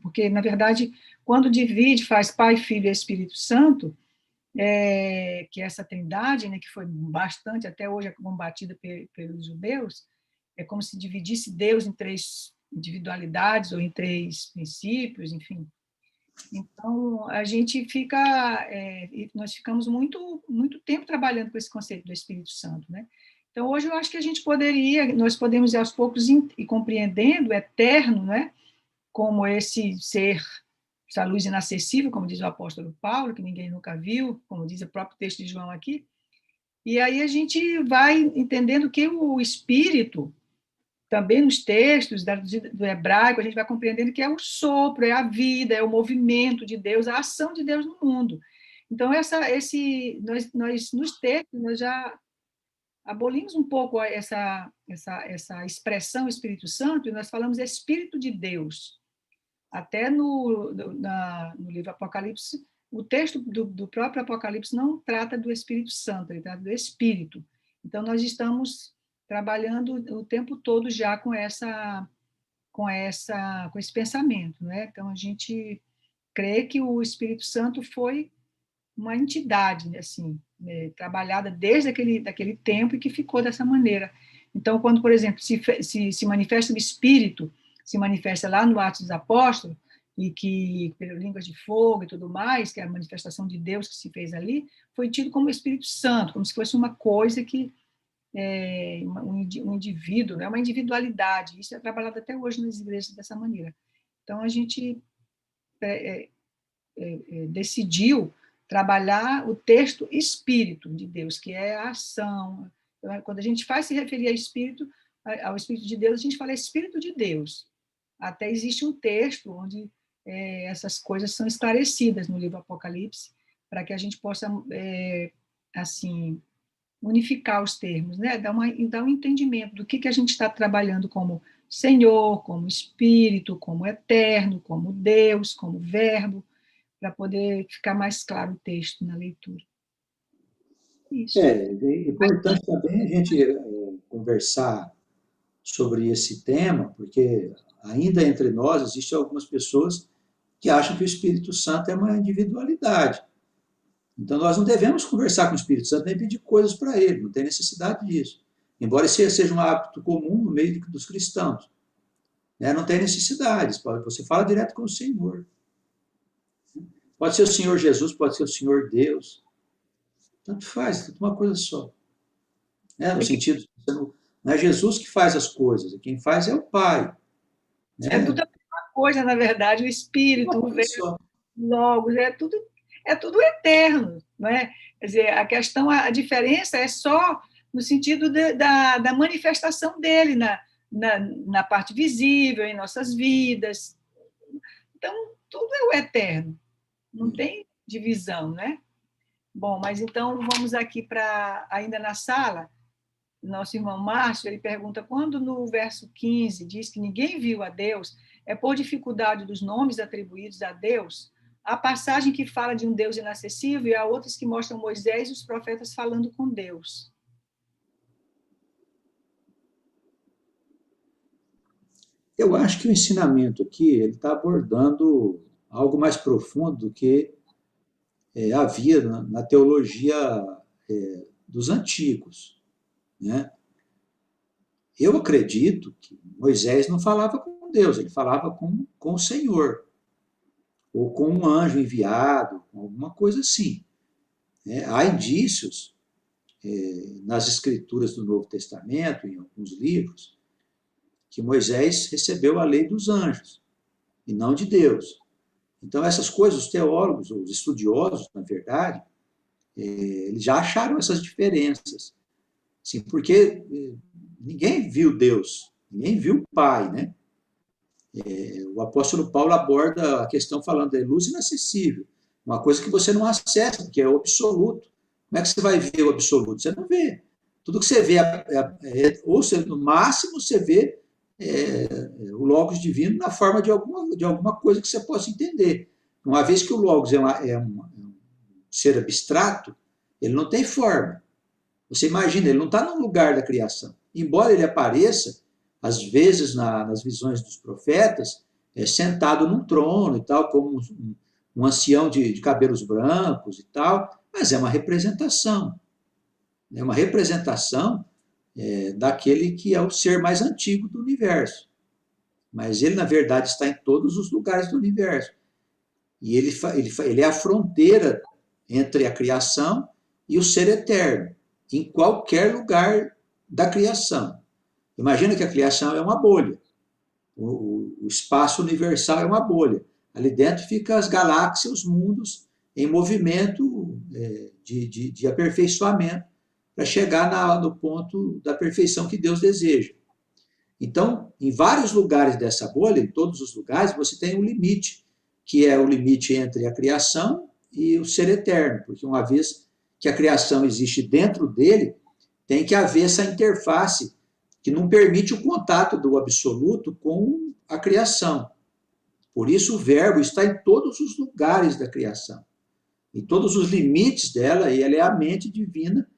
porque, na verdade, quando divide, faz Pai, Filho e Espírito Santo, que é essa trindade, né, que foi bastante, até hoje é combatida pelos judeus, é como se dividisse Deus em três individualidades ou em três princípios, enfim. Então, a gente nós ficamos muito tempo trabalhando com esse conceito do Espírito Santo, né? Então, hoje eu acho que nós podemos ir aos poucos e compreendendo o eterno, né? Como esse ser, essa luz inacessível, como diz o apóstolo Paulo, que ninguém nunca viu, como diz o próprio texto de João aqui. E aí a gente vai entendendo que o Espírito, também nos textos do hebraico, a gente vai compreendendo que é o sopro, é a vida, é o movimento de Deus, a ação de Deus no mundo. Então, nós nos textos, nós já abolimos um pouco essa expressão Espírito Santo e nós falamos Espírito de Deus. Até no livro Apocalipse, o texto do próprio Apocalipse não trata do Espírito Santo, ele trata do Espírito. Então, nós estamos trabalhando o tempo todo já com esse pensamento, né? Então a gente crê que o Espírito Santo foi uma entidade, assim, né, trabalhada desde daquele tempo e que ficou dessa maneira. Então, quando, por exemplo, se manifesta o Espírito, se manifesta lá no Atos dos Apóstolos, e que, pelo línguas de fogo e tudo mais, que é a manifestação de Deus que se fez ali, foi tido como Espírito Santo, como se fosse uma coisa que um indivíduo, né, uma individualidade. Isso é trabalhado até hoje nas igrejas dessa maneira. Então, a gente decidiu trabalhar o texto Espírito de Deus, que é a ação. Então, quando a gente faz se referir ao Espírito de Deus, a gente fala Espírito de Deus. Até existe um texto onde essas coisas são esclarecidas no livro Apocalipse, para que a gente possa, assim, unificar os termos, né? Dar um entendimento do que a gente está trabalhando como Senhor, como Espírito, como Eterno, como Deus, como Verbo, para poder ficar mais claro o texto na leitura. Isso. É importante também a gente conversar sobre esse tema, porque ainda entre nós existem algumas pessoas que acham que o Espírito Santo é uma individualidade. Então, nós não devemos conversar com o Espírito Santo nem pedir coisas para ele, não tem necessidade disso. Embora esse seja um hábito comum no meio dos cristãos. Né? Não tem necessidade, você fala direto com o Senhor. Pode ser o Senhor Jesus, pode ser o Senhor Deus. Tanto faz, é tudo uma coisa só. Né? No sentido, não é Jesus que faz as coisas, quem faz é o Pai. Né? É tudo a mesma coisa, na verdade, o Espírito, o Verbo, Logos, é tudo eterno, não é? Quer dizer, a diferença é só no sentido da manifestação dele na parte visível, em nossas vidas. Então, tudo é o eterno, não tem divisão, né? Bom, mas então vamos aqui ainda na sala, nosso irmão Márcio, ele pergunta, quando no verso 15 diz que ninguém viu a Deus, é por dificuldade dos nomes atribuídos a Deus há passagem que fala de um Deus inacessível e há outras que mostram Moisés e os profetas falando com Deus. Eu acho que o ensinamento aqui ele está abordando algo mais profundo do que havia na teologia dos antigos, né? Eu acredito que Moisés não falava com Deus, ele falava com o Senhor, ou com um anjo enviado, alguma coisa assim, né? Há indícios nas escrituras do Novo Testamento, em alguns livros, que Moisés recebeu a lei dos anjos, e não de Deus. Então, essas coisas, os teólogos, os estudiosos, na verdade, eles já acharam essas diferenças. Assim, porque ninguém viu Deus, ninguém viu o Pai, né? O apóstolo Paulo aborda a questão falando de luz inacessível, uma coisa que você não acessa, porque é o absoluto. Como é que você vai ver o absoluto? Você não vê. Tudo que você vê, ou você, no máximo, você vê o Logos divino na forma de alguma coisa que você possa entender. Uma vez que o Logos é um ser abstrato, ele não tem forma. Você imagina, ele não está no lugar da criação. Embora ele apareça, às vezes, nas visões dos profetas, sentado num trono e tal, como um ancião de cabelos brancos e tal, mas é uma representação. É uma representação daquele que é o ser mais antigo do universo. Mas ele, na verdade, está em todos os lugares do universo. E ele é a fronteira entre a criação e o ser eterno, em qualquer lugar da criação. Imagina que a criação é uma bolha. O espaço universal é uma bolha. Ali dentro ficam as galáxias, os mundos, em movimento de aperfeiçoamento, para chegar no ponto da perfeição que Deus deseja. Então, em vários lugares dessa bolha, em todos os lugares, você tem um limite, que é o limite entre a criação e o ser eterno, porque uma vez que a criação existe dentro dele, tem que haver essa interface que não permite o contato do absoluto com a criação. Por isso o verbo está em todos os lugares da criação, em todos os limites dela, e ela é a mente divina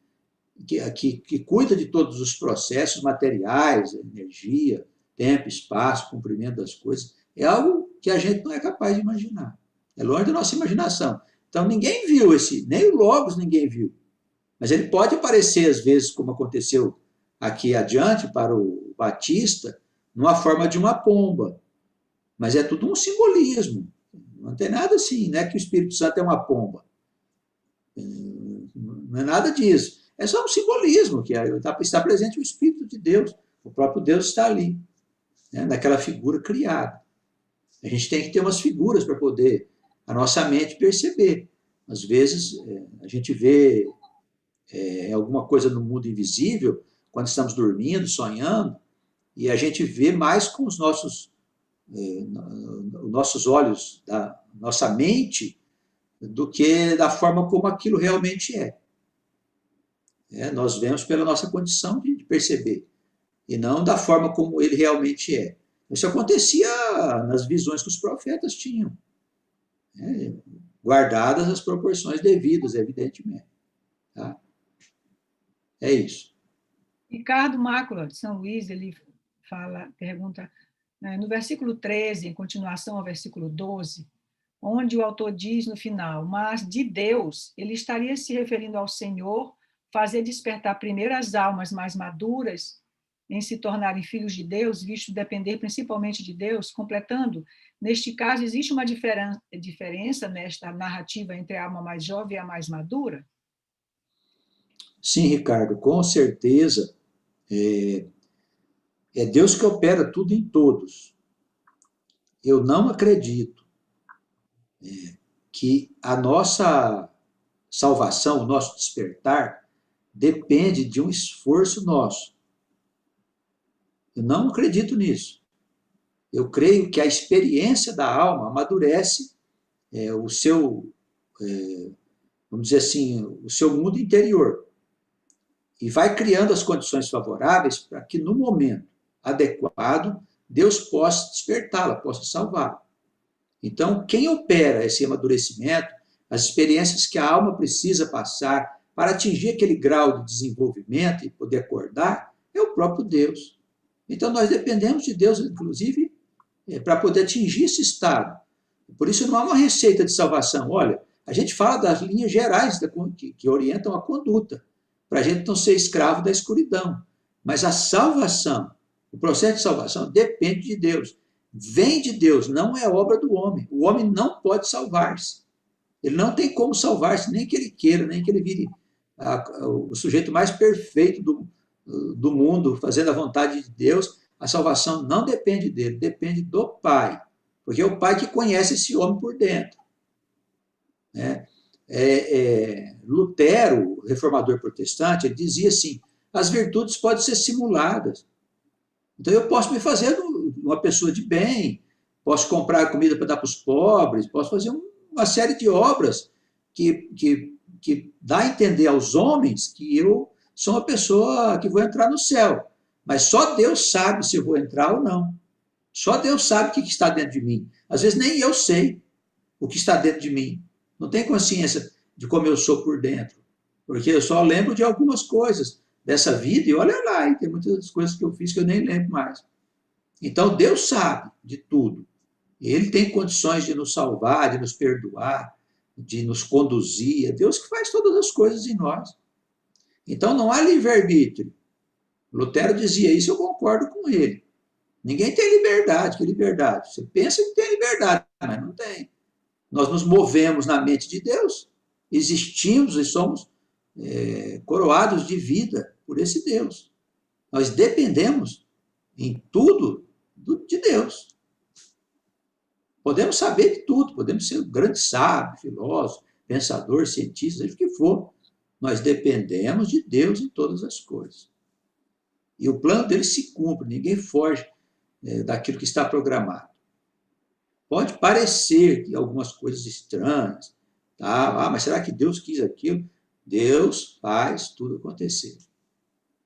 que cuida de todos os processos materiais, energia, tempo, espaço, cumprimento das coisas. É algo que a gente não é capaz de imaginar. É longe da nossa imaginação. Então ninguém viu nem o Logos ninguém viu. Mas ele pode aparecer, às vezes, como aconteceu aqui adiante para o Batista, numa forma de uma pomba. Mas é tudo um simbolismo. Não tem nada assim, não é que o Espírito Santo é uma pomba. Não é nada disso. É só um simbolismo, que está presente o Espírito de Deus. O próprio Deus está ali, né, naquela figura criada. A gente tem que ter umas figuras para poder a nossa mente perceber. Às vezes, a gente vê alguma coisa no mundo invisível, quando estamos dormindo, sonhando, e a gente vê mais com os nossos olhos, da nossa mente, do que da forma como aquilo realmente é. Nós vemos pela nossa condição de perceber, e não da forma como ele realmente é. Isso acontecia nas visões que os profetas tinham, guardadas as proporções devidas, evidentemente. Tá? É isso. Ricardo Mácula, de São Luís, ele pergunta, no versículo 13, em continuação ao versículo 12, onde o autor diz no final, mas de Deus, ele estaria se referindo ao Senhor, fazer despertar primeiro as almas mais maduras em se tornarem filhos de Deus, visto depender principalmente de Deus, completando, neste caso, existe uma diferença nesta narrativa entre a alma mais jovem e a mais madura? Sim, Ricardo, com certeza. É Deus que opera tudo em todos. Eu não acredito que a nossa salvação, o nosso despertar, depende de um esforço nosso. Eu não acredito nisso. Eu creio que a experiência da alma amadurece o seu, vamos dizer assim, o seu mundo interior. E vai criando as condições favoráveis para que, no momento adequado, Deus possa despertá-la, possa salvá-la. Então, quem opera esse amadurecimento, as experiências que a alma precisa passar para atingir aquele grau de desenvolvimento e poder acordar, é o próprio Deus. Então, nós dependemos de Deus, inclusive, para poder atingir esse estado. Por isso, não há uma receita de salvação. Olha, a gente fala das linhas gerais que orientam a conduta, para a gente não ser escravo da escuridão. Mas a salvação, o processo de salvação, depende de Deus. Vem de Deus, não é obra do homem. O homem não pode salvar-se. Ele não tem como salvar-se, nem que ele queira, nem que ele vire o sujeito mais perfeito do mundo, fazendo a vontade de Deus. A salvação não depende dele, depende do Pai. Porque é o Pai que conhece esse homem por dentro. Lutero, reformador protestante, ele dizia assim, as virtudes podem ser simuladas. Então eu posso me fazer uma pessoa de bem, posso comprar comida para dar para os pobres, posso fazer uma série de obras que dá a entender aos homens que eu sou uma pessoa que vou entrar no céu. Mas só Deus sabe se eu vou entrar ou não. Só Deus sabe o que está dentro de mim. Às vezes nem eu sei o que está dentro de mim. Não tenho consciência de como eu sou por dentro. Porque eu só lembro de algumas coisas dessa vida e olha lá, e tem muitas coisas que eu fiz que eu nem lembro mais. Então Deus sabe de tudo. Ele tem condições de nos salvar, de nos perdoar, de nos conduzir. É Deus que faz todas as coisas em nós. Então não há livre-arbítrio. Lutero dizia isso, eu concordo com ele. Ninguém tem liberdade, que liberdade? Você pensa que tem liberdade, mas não tem. Nós nos movemos na mente de Deus, existimos e somos coroados de vida por esse Deus. Nós dependemos em tudo de Deus. Podemos saber de tudo, podemos ser um grande sábio, filósofo, pensador, cientista, seja o que for. Nós dependemos de Deus em todas as coisas. E o plano dele se cumpre, ninguém foge daquilo que está programado. Pode parecer que algumas coisas estranhas, tá? Mas será que Deus quis aquilo? Deus faz tudo acontecer.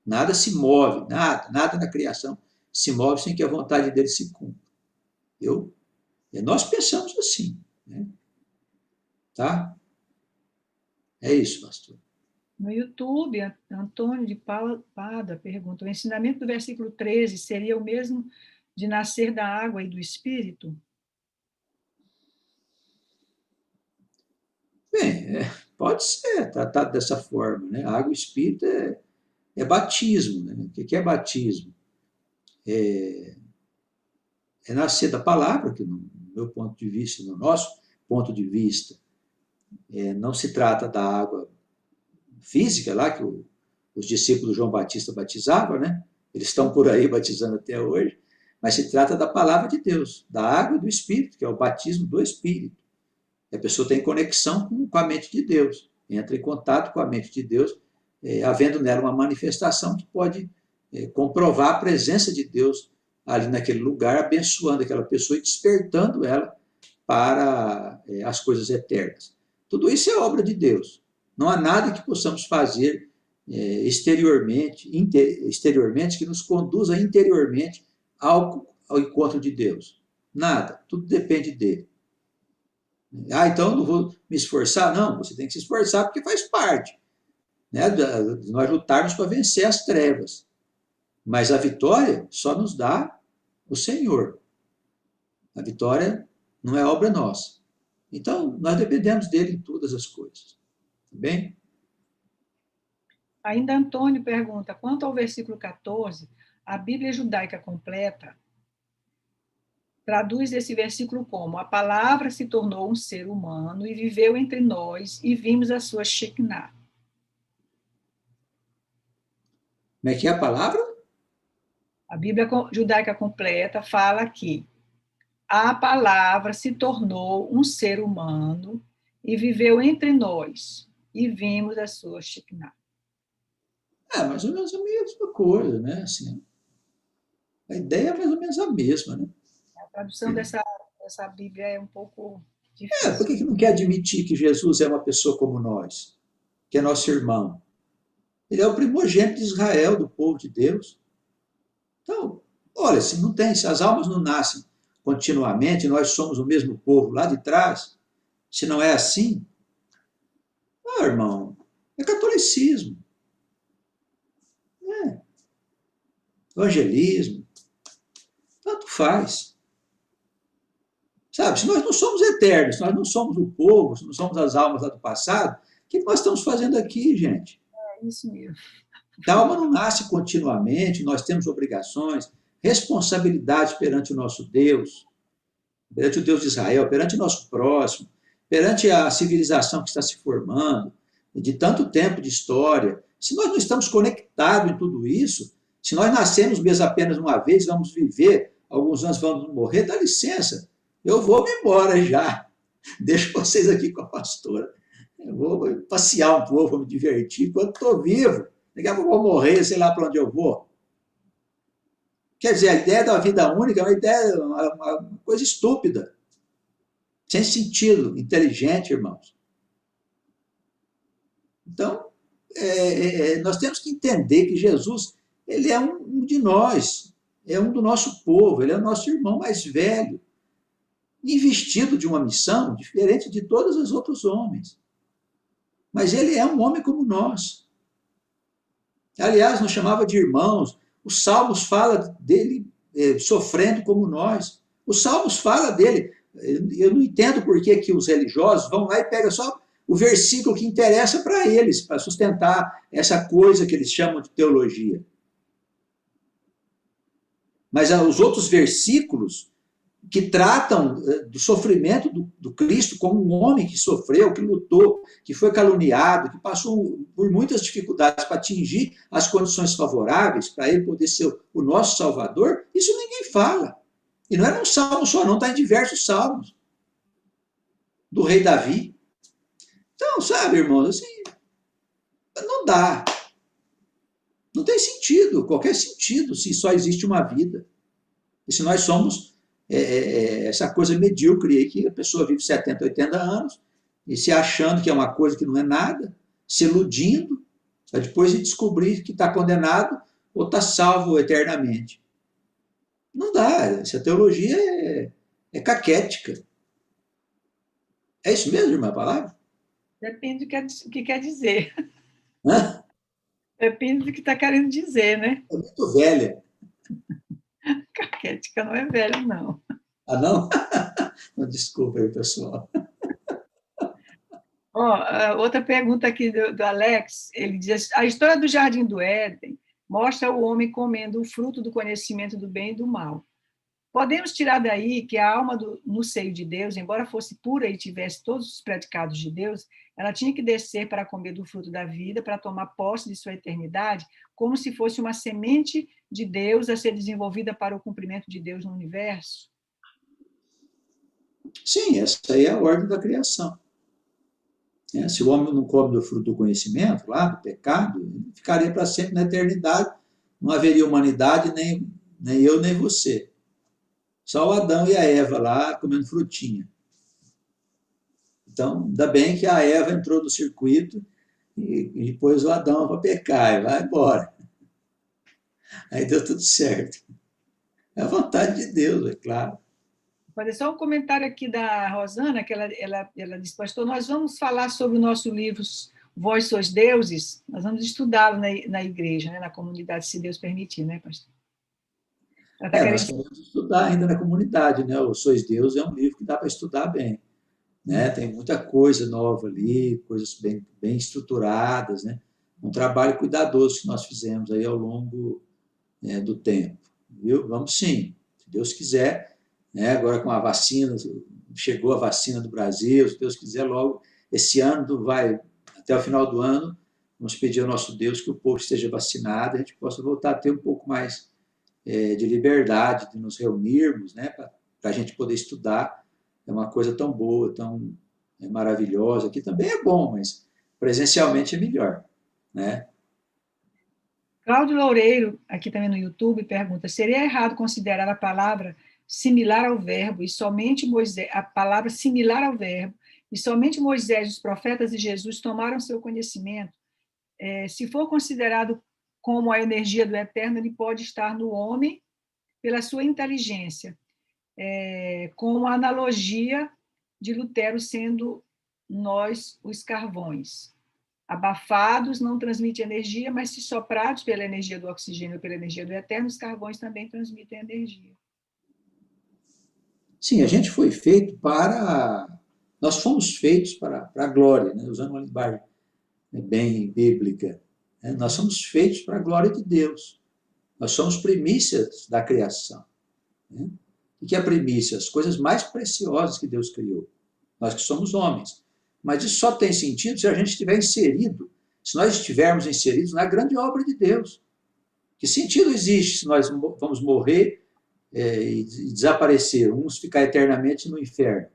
Nada se move, nada na criação se move sem que a vontade dele se cumpra. Nós pensamos assim, né? Tá? É isso, pastor. No YouTube, Antônio de Pada pergunta, o ensinamento do versículo 13 seria o mesmo de nascer da água e do Espírito? Bem, pode ser tratado dessa forma, né? A água e o Espírito é batismo, né? O que é batismo? É nascer da palavra, que no meu ponto de vista, no nosso ponto de vista, não se trata da água física lá que os discípulos de João Batista batizavam, né? Eles estão por aí batizando até hoje, mas se trata da palavra de Deus, da água e do Espírito, que é o batismo do Espírito. A pessoa tem conexão com a mente de Deus, entra em contato com a mente de Deus, havendo nela uma manifestação que pode comprovar a presença de Deus ali naquele lugar, abençoando aquela pessoa e despertando ela para as coisas eternas. Tudo isso é obra de Deus. Não há nada que possamos fazer exteriormente que nos conduza interiormente ao encontro de Deus. Nada. Tudo depende dele. Então eu não vou me esforçar? Não, você tem que se esforçar porque faz parte, né, de nós lutarmos para vencer as trevas. Mas a vitória só nos dá o Senhor. A vitória não é obra nossa. Então, nós dependemos dele em todas as coisas. Tá bem? Ainda Antônio pergunta, quanto ao versículo 14, a Bíblia judaica completa traduz esse versículo como: a palavra se tornou um ser humano e viveu entre nós e vimos a sua Shekinah. Como é que é a palavra? A Bíblia judaica completa fala que a palavra se tornou um ser humano e viveu entre nós e vimos a sua Shekinah. Mais ou menos a mesma coisa, né? Assim, a ideia é mais ou menos a mesma, né? A tradução dessa Bíblia é um pouco difícil. Por que não quer admitir que Jesus é uma pessoa como nós? Que é nosso irmão? Ele é o primogênito de Israel, do povo de Deus. Então, olha, se as almas não nascem continuamente, nós somos o mesmo povo lá de trás, se não é assim, irmão, é catolicismo, é evangelismo, tanto faz. Sabe, se nós não somos eternos, se nós não somos o povo, se não somos as almas lá do passado, o que nós estamos fazendo aqui, gente? É isso mesmo. A alma não nasce continuamente, nós temos obrigações, responsabilidades perante o nosso Deus, perante o Deus de Israel, perante o nosso próximo, perante a civilização que está se formando, de tanto tempo de história. Se nós não estamos conectados em tudo isso, se nós nascemos mesmo apenas uma vez, vamos viver, alguns anos vamos morrer, dá licença, eu vou me embora já. Deixo vocês aqui com a pastora. Eu vou passear um pouco, vou me divertir enquanto estou vivo. Daqui a pouco eu vou morrer, sei lá para onde eu vou. Quer dizer, a ideia da vida única é uma ideia, uma coisa estúpida, sem sentido, inteligente, irmãos. Então, nós temos que entender que Jesus, ele é um de nós, é um do nosso povo, ele é o nosso irmão mais velho, investido de uma missão diferente de todos os outros homens. Mas ele é um homem como nós. Aliás, nos chamava de irmãos. Os Salmos falam dele sofrendo como nós. Os Salmos falam dele. Eu não entendo por que os religiosos vão lá e pegam só o versículo que interessa para eles, para sustentar essa coisa que eles chamam de teologia. Mas os outros versículos que tratam do sofrimento do Cristo como um homem que sofreu, que lutou, que foi caluniado, que passou por muitas dificuldades para atingir as condições favoráveis para ele poder ser o nosso Salvador, isso ninguém fala. E não é num salmo só, não, está em diversos salmos do rei Davi. Então, sabe, irmãos, assim, não dá. Não tem sentido, qualquer sentido, se só existe uma vida. E se nós somos essa coisa medíocre aí, que a pessoa vive 70, 80 anos, e se achando que é uma coisa que não é nada, se iludindo, para depois de descobrir que está condenado ou está salvo eternamente. Não dá, essa teologia é caquética. É isso mesmo, irmã, a palavra? Depende do que quer dizer. Hã? Depende do que está querendo dizer, né? É muito velha. Caquética não é velha, não. Ah, não? Desculpa aí, pessoal. Outra pergunta aqui do Alex, ele diz, a história do Jardim do Éden mostra o homem comendo o fruto do conhecimento do bem e do mal. Podemos tirar daí que a alma no seio de Deus, embora fosse pura e tivesse todos os predicados de Deus, ela tinha que descer para comer do fruto da vida, para tomar posse de sua eternidade, como se fosse uma semente de Deus a ser desenvolvida para o cumprimento de Deus no universo? Sim, essa aí é a ordem da criação. Se o homem não come do fruto do conhecimento, lá, do pecado, ele ficaria para sempre na eternidade, não haveria humanidade, nem eu, nem você. Só o Adão e a Eva lá comendo frutinha. Então, ainda bem que a Eva entrou no circuito e depois o Adão para pecar e vai embora. Aí deu tudo certo. É a vontade de Deus, é claro. Vou fazer só um comentário aqui da Rosana, que ela disse, pastor, nós vamos falar sobre o nosso livro Vós Sois Deuses, nós vamos estudá-lo na igreja, né, na comunidade, se Deus permitir, né, pastor? Ela está Nós querendo... queremos estudar ainda na comunidade, né? O Sois Deus é um livro que dá para estudar bem. Né? Tem muita coisa nova ali, coisas bem estruturadas, né? Um trabalho cuidadoso que nós fizemos aí ao longo do tempo. Viu? Vamos sim, se Deus quiser, né? Agora com a vacina, chegou a vacina do Brasil, se Deus quiser, logo esse ano vai, até o final do ano, vamos pedir ao nosso Deus que o povo esteja vacinado, a gente possa voltar a ter um pouco mais de liberdade de nos reunirmos, né? Para a gente poder estudar. É uma coisa tão boa, tão maravilhosa, que também é bom, mas presencialmente é melhor, né? Cláudio Loureiro, aqui também no YouTube, pergunta, seria errado considerar a palavra similar ao verbo e somente Moisés, a palavra similar ao verbo, e somente Moisés, os profetas e Jesus tomaram seu conhecimento? Se for considerado como a energia do eterno, ele pode estar no homem pela sua inteligência. com a analogia de Lutero sendo nós os carvões. Abafados não transmitem energia, mas se soprados pela energia do oxigênio ou pela energia do eterno, os carvões também transmitem energia. Sim, a gente foi feito para... Nós fomos feitos para a glória, né? Usando uma linguagem bem bíblica. Né? Nós somos feitos para a glória de Deus. Nós somos primícias da criação. Né? O que é primícia? As coisas mais preciosas que Deus criou. Nós que somos homens. Mas isso só tem sentido se a gente estiver inserido, se nós estivermos inseridos na grande obra de Deus. Que sentido existe se nós vamos morrer e desaparecer, uns ficar eternamente no inferno?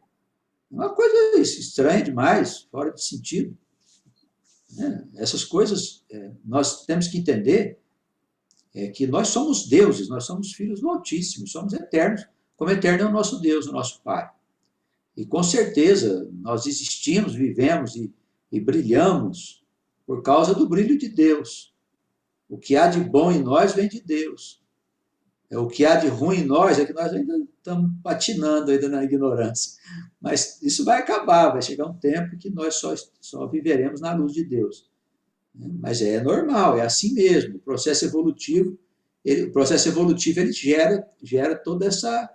É uma coisa estranha demais, fora de sentido. Né? Essas coisas, nós temos que entender que nós somos deuses, nós somos filhos do Altíssimo, somos eternos, como eterno é o nosso Deus, o nosso Pai. E com certeza nós existimos, vivemos e brilhamos por causa do brilho de Deus. O que há de bom em nós vem de Deus. O que há de ruim em nós é que nós ainda estamos patinando ainda na ignorância. Mas isso vai acabar, vai chegar um tempo que nós só viveremos na luz de Deus. Mas é normal, é assim mesmo. O processo evolutivo ele gera toda essa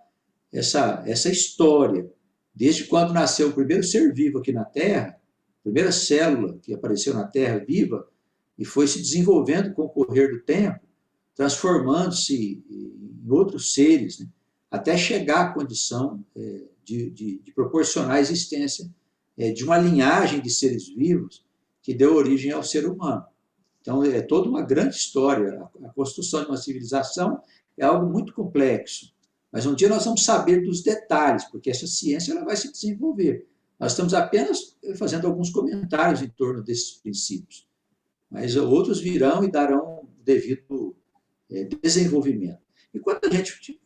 história. Desde quando nasceu o primeiro ser vivo aqui na Terra, a primeira célula que apareceu na Terra viva, e foi se desenvolvendo com o correr do tempo, transformando-se em outros seres, né? Até chegar à condição de proporcionar a existência de uma linhagem de seres vivos que deu origem ao ser humano. Então, é toda uma grande história. A construção de uma civilização é algo muito complexo. Mas um dia nós vamos saber dos detalhes, porque essa ciência ela vai se desenvolver. Nós estamos apenas fazendo alguns comentários em torno desses princípios. Mas outros virão e darão o devido desenvolvimento. E quando a gente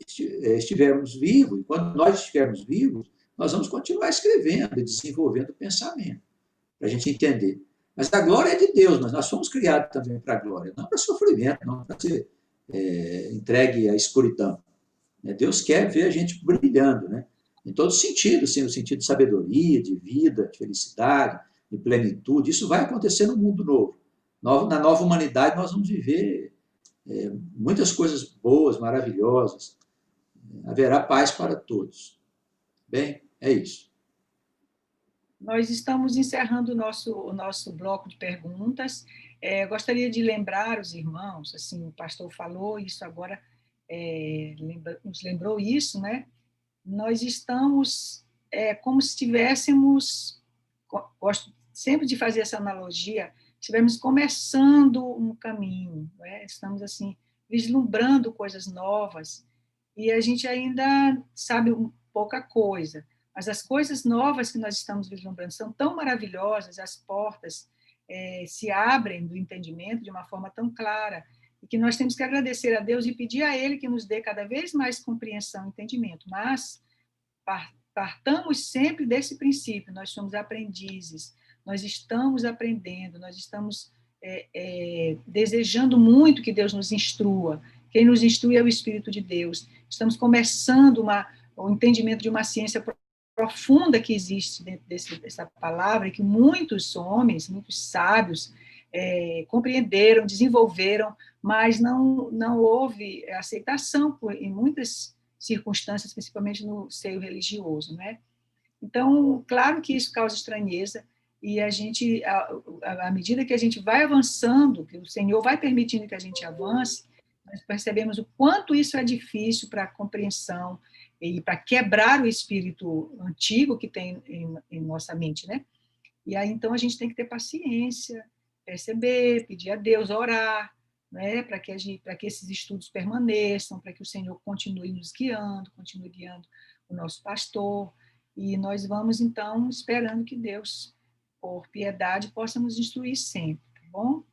estivermos vivos, e quando nós estivermos vivos, nós vamos continuar escrevendo e desenvolvendo o pensamento, para a gente entender. Mas a glória é de Deus, mas nós fomos criados também para a glória, não para sofrimento, não para ser entregue à escuridão. Deus quer ver a gente brilhando, né? Em todos os sentidos, assim, no sentido de sabedoria, de vida, de felicidade, de plenitude. Isso vai acontecer no mundo novo. Na nova humanidade, nós vamos viver muitas coisas boas, maravilhosas. Haverá paz para todos. Bem, é isso. Nós estamos encerrando o nosso bloco de perguntas. Gostaria de lembrar os irmãos, assim, o pastor falou isso agora, nos lembrou isso, né? Nós estamos como se estivéssemos, gosto sempre de fazer essa analogia, estivermos começando um caminho, né? Estamos assim vislumbrando coisas novas e a gente ainda sabe pouca coisa, mas as coisas novas que nós estamos vislumbrando são tão maravilhosas, as portas se abrem do entendimento de uma forma tão clara, e que nós temos que agradecer a Deus e pedir a Ele que nos dê cada vez mais compreensão e entendimento, mas partamos sempre desse princípio, nós somos aprendizes, nós estamos aprendendo, nós estamos desejando muito que Deus nos instrua, quem nos instrui é o Espírito de Deus, estamos começando o entendimento de uma ciência profunda que existe dentro dessa palavra, e que muitos homens, muitos sábios, compreenderam, desenvolveram, mas não houve aceitação em muitas circunstâncias, principalmente no seio religioso, né? Então, claro que isso causa estranheza, e a gente, à medida que a gente vai avançando, que o Senhor vai permitindo que a gente avance, nós percebemos o quanto isso é difícil para a compreensão e para quebrar o espírito antigo que tem em nossa mente, né? E aí, então, a gente tem que ter paciência, perceber, pedir a Deus, orar, né? Para que esses estudos permaneçam, para que o Senhor continue nos guiando, continue guiando o nosso pastor, e nós vamos, então, esperando que Deus, por piedade, possa nos instruir sempre, tá bom?